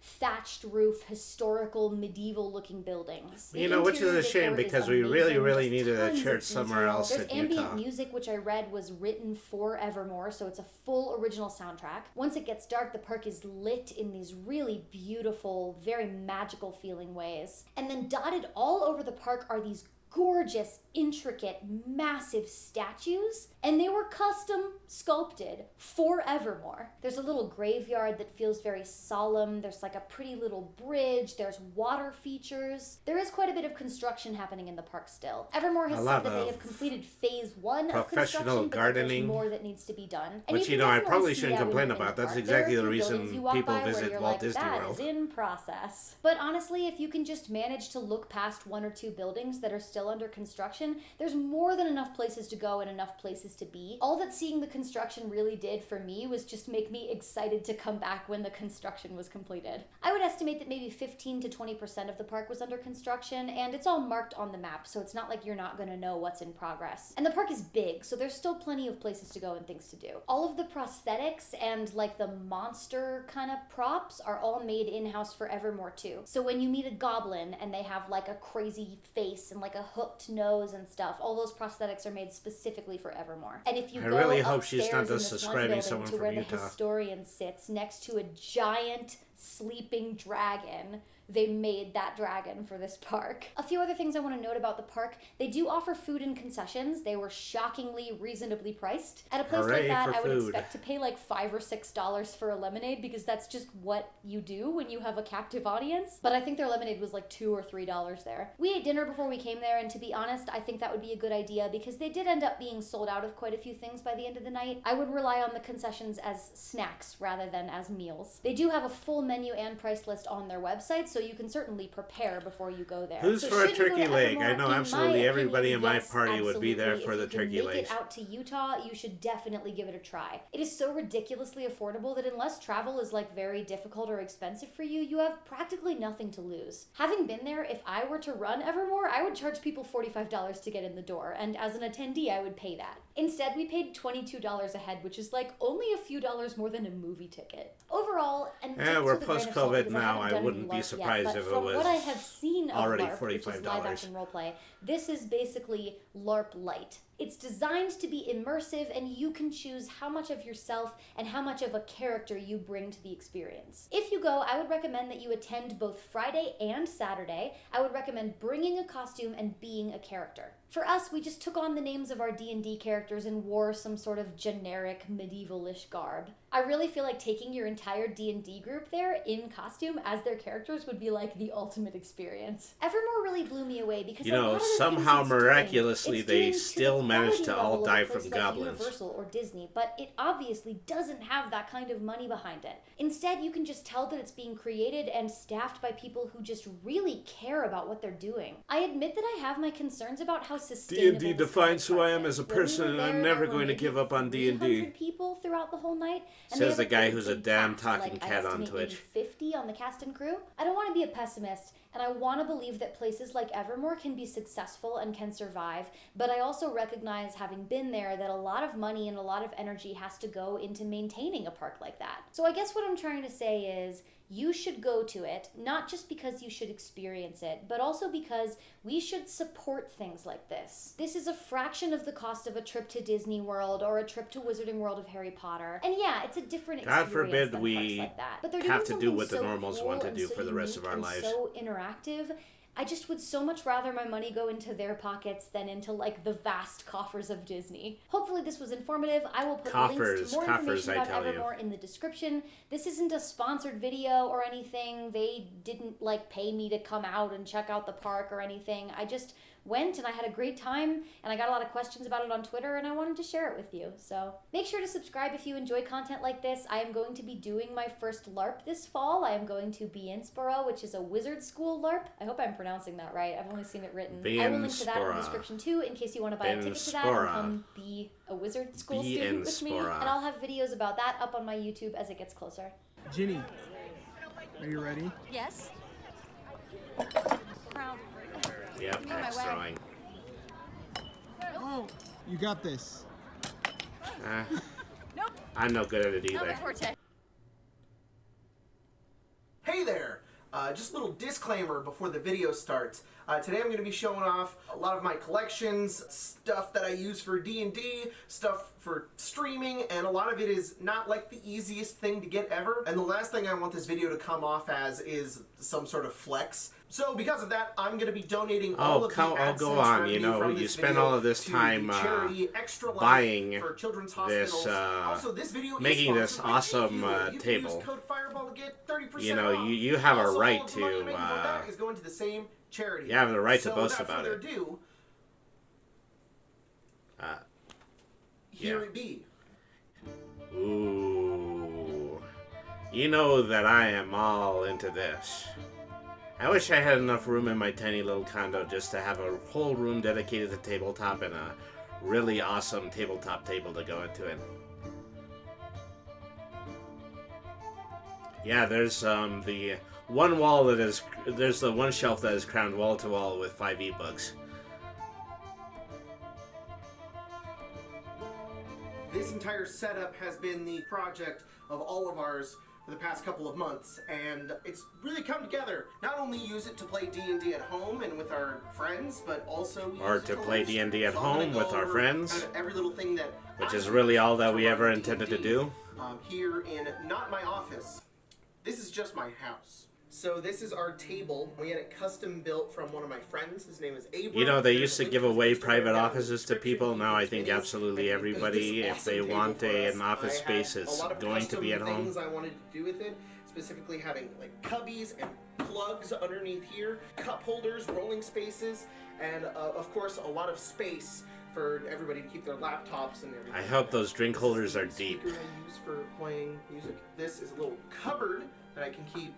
thatched roof, historical, medieval-looking buildings. You know, which is a shame because we really needed a church somewhere else in There's Utah. ambient music, which I read was written for Evermore, so it's a full original soundtrack. Once it gets dark, the park is lit in these really beautiful, very magical feeling ways. And then dotted all over the park are these gorgeous, intricate, massive statues, and they were custom sculpted for Evermore. There's a little graveyard that feels very solemn. There's like a pretty little bridge. There's water features. There is quite a bit of construction happening in the park still. Evermore has said that they have completed phase 1 of construction, but there's more that needs to be done. And Which, you know, I probably shouldn't complain about. That's exactly the reason people visit Walt Disney World. That is in process. But honestly, if you can just manage to look past 1 or 2 buildings that are still still under construction, there's more than enough places to go and enough places to be. All that seeing the construction really did for me was just make me excited to come back when the construction was completed. I would estimate that maybe 15 to 20% of the park was under construction, and it's all marked on the map, so it's not like you're not going to know what's in progress. And the park is big, so there's still plenty of places to go and things to do. All of the prosthetics and like the monster kind of props are all made in-house for Evermore too. So when you meet a goblin and they have like a crazy face and like a hooked nose and stuff, all those prosthetics are made specifically for Evermore. And if you I go really hope she's upstairs not in just this one describing building someone to from where the Utah. historian sits next to a giant sleeping dragon, they made that dragon for this park. A few other things I want to note about the park. They do offer food and concessions. They were shockingly reasonably priced. At a place Hooray like that, for I would food. expect to pay like $5 or $6 for a lemonade because that's just what you do when you have a captive audience. But I think their lemonade was like $2 or $3 there. We ate dinner before we came there, and to be honest, I think that would be a good idea because they did end up being sold out of quite a few things by the end of the night. I would rely on the concessions as snacks rather than as meals. They do have a full menu and price list on their website, so you can certainly prepare before you go there. Who's So for a should you go turkey to leg? Evermore, I know in absolutely my everybody opinion, in my yes, party would be there absolutely. for the If you turkey can make legs. it out to Utah, you should definitely give it a try. It is so ridiculously affordable that unless travel is like very difficult or expensive for you, you have practically nothing to lose. Having been there, if I were to run Evermore, I would charge people $45 to get in the door, and as an attendee, I would pay that. Instead, we paid $22 a head, which is like only a few dollars more than a movie ticket. Overall, and take We're this with a grain of salt post-COVID because now. haven't I done wouldn't any be LARP surprised yet, but if it from was what I have seen of already LARP, which is $45. live action roleplay, this is basically LARP light. It's designed to be immersive, and you can choose how much of yourself and how much of a character you bring to the experience. If you go, I would recommend that you attend both Friday and Saturday. I would recommend bringing a costume and being a character. For us, we just took on the names of our D&D characters and wore some sort of generic medieval-ish garb. I really feel like taking your entire D&D group there in costume as their characters would be like the ultimate experience. Evermore really blew me away because You a know, lot of the somehow things it's miraculously doing, it's they doing to still the managed quality to all level of die a place from like goblins. Universal or Disney, but it obviously doesn't have that kind of money behind it. Instead, you can just tell that it's being created and staffed by people who just really care about what they're doing. I admit that I have my concerns about how sustainable D&D this defines who I am is. as a When we person, were and I'm there, never there were going to maybe give up on 300 D&D. people throughout the whole night, and Says they the have a guy who's a big damn cast, talking like, I cat on estimate Twitch. maybe 50 on the cast and crew. I don't want to be a pessimist, and I want to believe that places like Evermore can be successful and can survive, but I also recognize, having been there, that a lot of money and a lot of energy has to go into maintaining a park like that. So I guess what I'm trying to say is, you should go to it, not just because you should experience it, but also because we should support things like this. This is a fraction of the cost of a trip to Disney World or a trip to Wizarding World of Harry Potter. And yeah, it's a different God experience forbid than we parks like that. But they're have doing to do something what the so normals cool want to and do so for the rest of unique our and lives. so interactive. I just would so much rather my money go into their pockets than into like the vast coffers of Disney. Hopefully this was informative. I will put links to more information about Evermore in the description. This isn't a sponsored video or anything. They didn't like pay me to come out and check out the park or anything. I just went and I had a great time, and I got a lot of questions about it on Twitter, and I wanted to share it with you. So make sure to subscribe if you enjoy content like this. I am going to be doing my first LARP this fall. I am going to BrainyTube, which is a wizard school LARP. I hope I'm pronouncing that right. I've only seen it written. I will link to that in the description too, in case you want to buy a ticket to that and come be a wizard school student with me. And I'll have videos about that up on my YouTube as it gets closer. Ginny, are you ready? Yes. Yep, axe throwing. Oh, you got this. Nope. I'm no good at it Not my either. forte. Hey there! Just a little disclaimer before the video starts. Today I'm going to be showing off a lot of my collections, stuff that I use for D&D, stuff for streaming, and a lot of it is not like the easiest thing to get ever. And the last thing I want this video to come off as is some sort of flex. So because of that, I'm going to be donating all of the AdSense go on. revenue You know, from you this spend video all of this to time the charity Extra Life buying for Children's this, Hospitals. Also, this video is making this sponsored by awesome GFuel. You can table. use code Fireball to get 30% You know, off. you have a Also, right all of the money to, I'm making from that is going to the same charity. you have the right to So boast without about further it. ado, here it be. Ooh. You know that I am all into this. I wish I had enough room in my tiny little condo just to have a whole room dedicated to tabletop and a really awesome tabletop table to go into it. Yeah, there's the one wall that is, there's the one shelf that is crowned wall to wall with 5 ebooks. This entire setup has been the project of all of ours for the past couple of months, and it's really come together. Not only use it to play D&D at home and with our friends, but also Or to play D&D at home with our friends, kind of every little thing that which is really all that we ever intended to do. Here in not my office. This is just my house. So this is our table. We had it custom built from one of my friends. His name is Abram. You know, they used to give away private offices to people. Now I think absolutely everybody, if they want an office space, is going to be at home. Things I wanted to do with it, specifically having like cubbies and plugs underneath here, cup holders, rolling spaces, and of course a lot of space for everybody to keep their laptops and everything. I hope those drink holders are deep. Speaker I use for playing music. This is a little cupboard that I can keep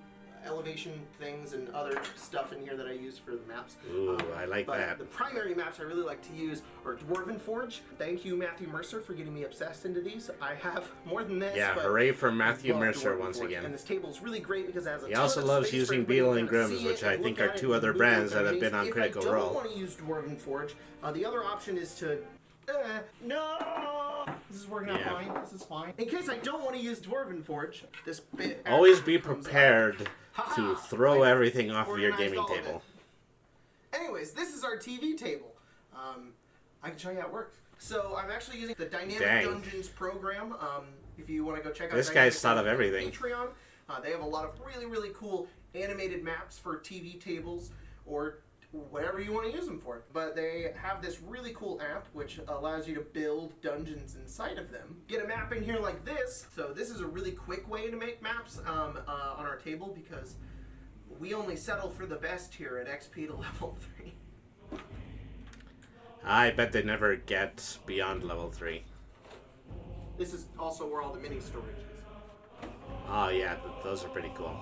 elevation things and other stuff in here that I use for the maps. Ooh, I like but that. The primary maps I really like to use are Dwarven Forge. Thank you, Matthew Mercer, for getting me obsessed into these. I have more than this. Yeah, but hooray for I Matthew love Mercer Dwarven once Forge. again. And this table is really great because it has a He ton also of loves space for using everybody to Beetle and kinda Grimm's, see which it I and think look are at it 2 other and brands move that it. have been on If Critical I don't Role. want to use Dwarven Forge, the other option is to no! This is working out Yeah. fine. This is fine. In case I don't want to use Dwarven Forge, this bit Always be comes out. prepared to throw everything off of your Organized gaming all of it. table. Anyways, this is our TV table. I can show you how it works. So I'm actually using the Dynamic Dang. Dungeons program. If you want to go check out This Dynamic guy's thought of Dungeons on everything. Patreon. They have a lot of really, really cool animated maps for TV tables or whatever you want to use them for. But they have this really cool app which allows you to build dungeons inside of them. Get a map in here like this. So this is a really quick way to make maps on our table because we only settle for the best here at XP to level 3. I bet they never get beyond level 3. This is also where all the mini storage is. Oh yeah, those are pretty cool.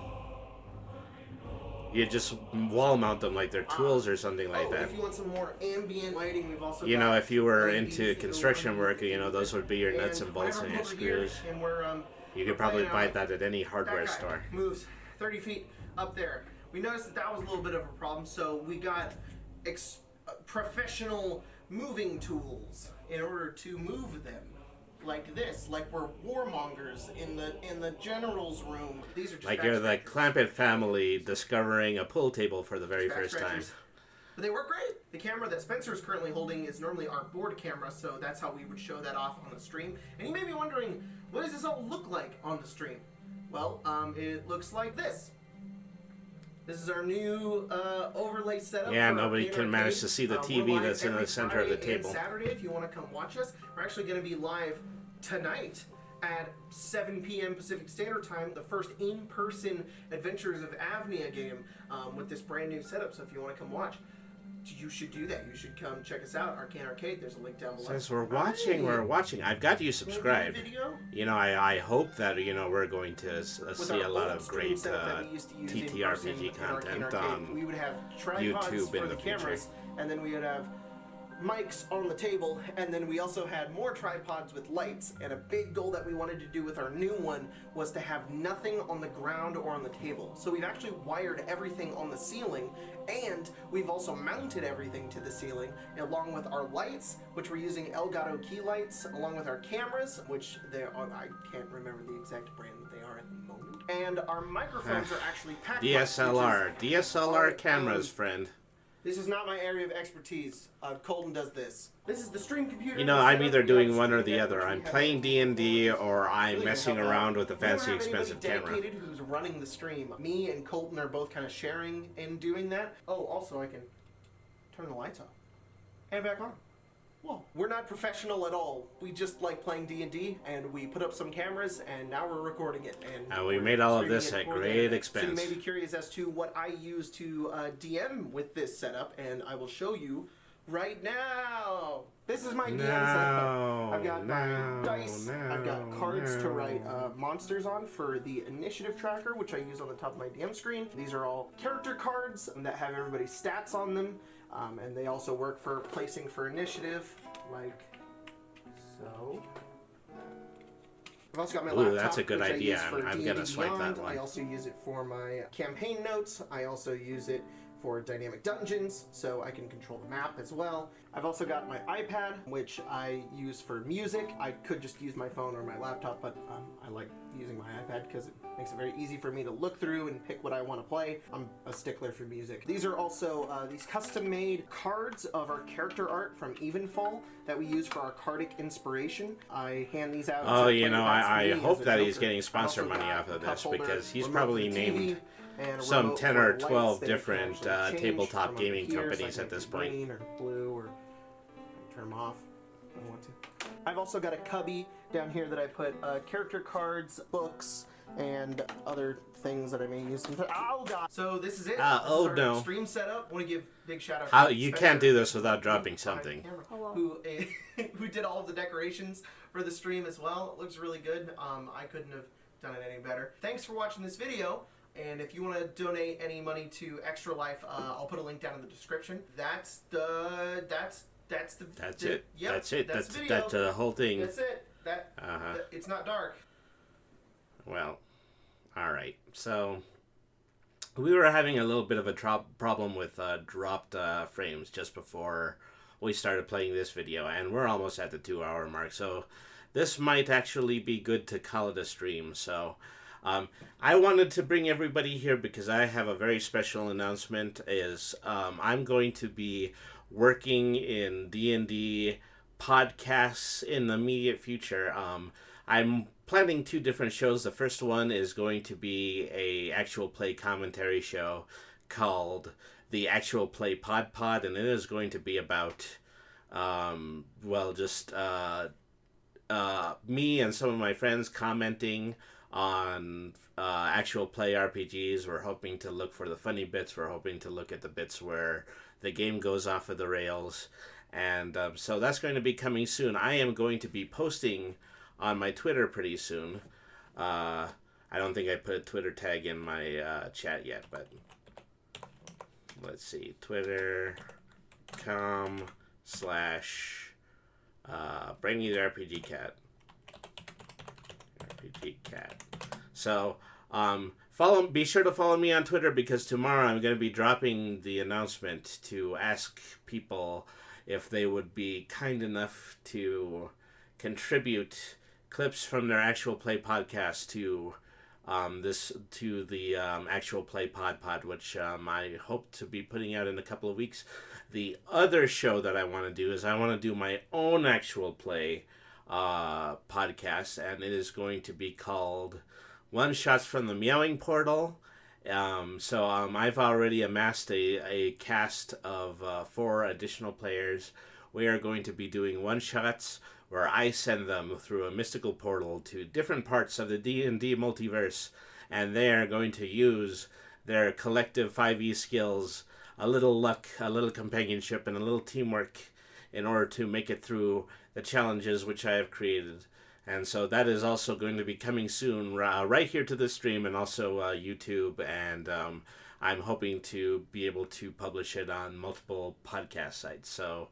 You just wall mount them like they're tools or something like that. If you want some more ambient lighting, we've also You know, got if you were LEDs into that go construction on work, you know, those would be your nuts and bolts whenever and I'm your over here screws. and we're, You we're could probably playing buy out, that at any hardware that guy store. moves 30 feet up there. We noticed that was a little bit of a problem, so we got professional moving tools in order to move them. Like this, like we're warmongers in the general's room. These are just Like you're the Clampett family discovering a pool table for the very first time. But they work great. The camera that Spencer is currently holding is normally our board camera, so that's how we would show that off on the stream. And you may be wondering, what does this all look like on the stream? Well, it looks like this. This is our new overlay setup. Yeah, for nobody Arcade can manage Arcade. to see the We're TV live that's in the every center of the Friday and table. Saturday, if you want to come watch us, we're actually going to be live tonight at 7 p.m. Pacific Standard Time, the first in-person Adventures of Avnia game with this brand new setup. So if you want to come watch, you should do that. You should come check us out, Arcane Arcade. There's a link down below. Since we're watching. I've got you subscribed. You know, I hope that, you know, we're going to see a lot of great TTRPG content on we would have tripods YouTube for in the the future. cameras, and then we would have mics on the table, and then we also had more tripods with lights. And a big goal that we wanted to do with our new one was to have nothing on the ground or on the table. So we've actually wired everything on the ceiling, and we've also mounted everything to the ceiling along with our lights, which we're using Elgato key lights, along with our cameras, which they are, I can't remember the exact brand that they are at the moment. And our microphones are actually packed. DSLR cameras, friend. This is not my area of expertise. Colton does this. This is the stream computer. You know, I'm either doing one or the other. I'm playing D&D or I'm messing around with a fancy, expensive camera. Dedicated who's running the stream. Me and Colton are both kind of sharing in doing that. Oh, also I can turn the lights off and back on. Well, we're not professional at all. We just like playing D&D, and we put up some cameras, and now we're recording it. And we made all of this at great expense. So you may be curious as to what I use to DM with this setup, and I will show you right now. This is my DM No, setup. I've got my no, dice. I've got cards to no. write monsters on for the initiative tracker, which I use on the top of my DM screen. These are all character cards that have everybody's stats on them, and they also work for placing for initiative, like so. I've also got my laptop, that's a good which idea. I use for I'm D&D gonna swipe that Beyond. one. I also use it for my campaign notes. I also use it for dynamic dungeons, so I can control the map as well. I've also got my iPad, which I use for music. I could just use my phone or my laptop, but I like using my iPad because it makes it very easy for me to look through and pick what I want to play. I'm a stickler for music. These are also these custom-made cards of our character art from Evenfall that we use for our cardic inspiration. I hand these out. Oh, to you know, players. That's I me as hope a that he's Joker. getting I've sponsor also money got off of a this, cup holder, because he's remote probably for the TV, named and a some remote 10 for or the 12 lights that you can different actually change tabletop from up gaming here, so companies I at can this do point. green or blue, or turn them off if I want to. I've also got a cubby down here that I put character cards, books, and other things that I may use. Oh god! So this is it. This oh, is our no. stream setup. I want to give big shout out. How to you Spencer, can't do this without dropping something. who who did all of the decorations for the stream as well. It looks really good. I couldn't have done it any better. Thanks for watching this video. And if you want to donate any money to Extra Life, I'll put a link down in the description. That's it. Yep, That's it. That's the video. That's the whole thing. That's it. It's not dark. Well, all right. So we were having a little bit of a problem with dropped frames just before we started playing this video, and we're almost at the 2-hour mark. So this might actually be good to call it a stream. So I wanted to bring everybody here because I have a very special announcement. I'm going to be working in D&D podcasts in the immediate future. I'm planning 2 different shows. The first one is going to be a actual play commentary show called the Actual Play Pod, and it is going to be about me and some of my friends commenting on actual play RPGs. We're hoping to look for the funny bits. We're hoping to look at the bits where the game goes off of the rails. And so that's going to be coming soon. I am going to be posting on my Twitter pretty soon. I don't think I put a Twitter tag in my chat yet, but let's see. Twitter.com/BrainyTube RPG Cat. So, be sure to follow me on Twitter, because tomorrow I'm going to be dropping the announcement to ask people if they would be kind enough to contribute clips from their Actual Play podcast to the Actual Play Pod, which I hope to be putting out in a couple of weeks. The other show that I want to do is I want to do my own Actual Play podcast, and it is going to be called One Shots from the Meowing Portal. I've already amassed a cast of 4 additional players. We are going to be doing one-shots where I send them through a mystical portal to different parts of the D&D multiverse, and they are going to use their collective 5e skills, a little luck, a little companionship, and a little teamwork in order to make it through the challenges which I have created. And so that is also going to be coming soon, right here to this stream, and also YouTube. And I'm hoping to be able to publish it on multiple podcast sites. So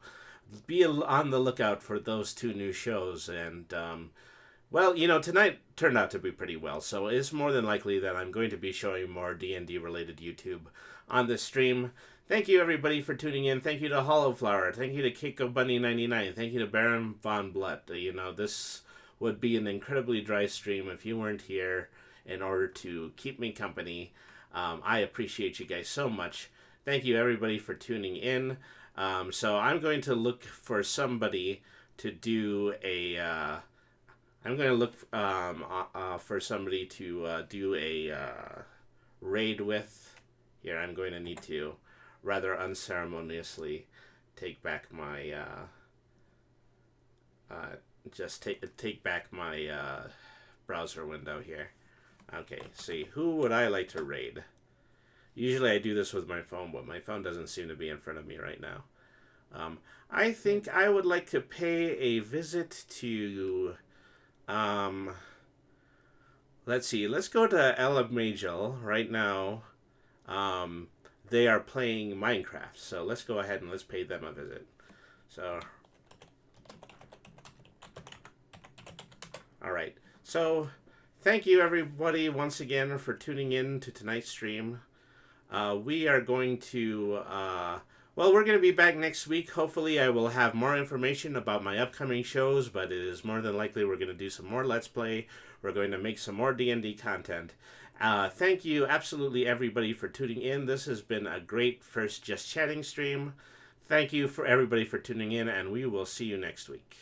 be on the lookout for those 2 new shows. And, tonight turned out to be pretty well. So it's more than likely that I'm going to be showing more D&D related YouTube on this stream. Thank you, everybody, for tuning in. Thank you to Hollowflower. Thank you to Keiko Bunny 99. Thank you to Baron Von Blutt. This would be an incredibly dry stream if you weren't here in order to keep me company. I appreciate you guys so much. Thank you, everybody, for tuning in. So I'm going to look for somebody to do a... I'm going to look for somebody to do a raid with. Here, I'm going to need to rather unceremoniously take back my... take back my browser window here. Okay, see, who would I like to raid? Usually I do this with my phone, but my phone doesn't seem to be in front of me right now. I think I would like to pay a visit to, let's see, let's go to Ella Majel right now. They are playing Minecraft, so let's go ahead and let's pay them a visit. So, alright, so thank you everybody once again for tuning in to tonight's stream. We are going to, well, we're going to be back next week. Hopefully I will have more information about my upcoming shows, but it is more than likely we're going to do some more Let's Play. We're going to make some more D&D content. Thank you absolutely everybody for tuning in. This has been a great first Just Chatting stream. Thank you for everybody for tuning in, and we will see you next week.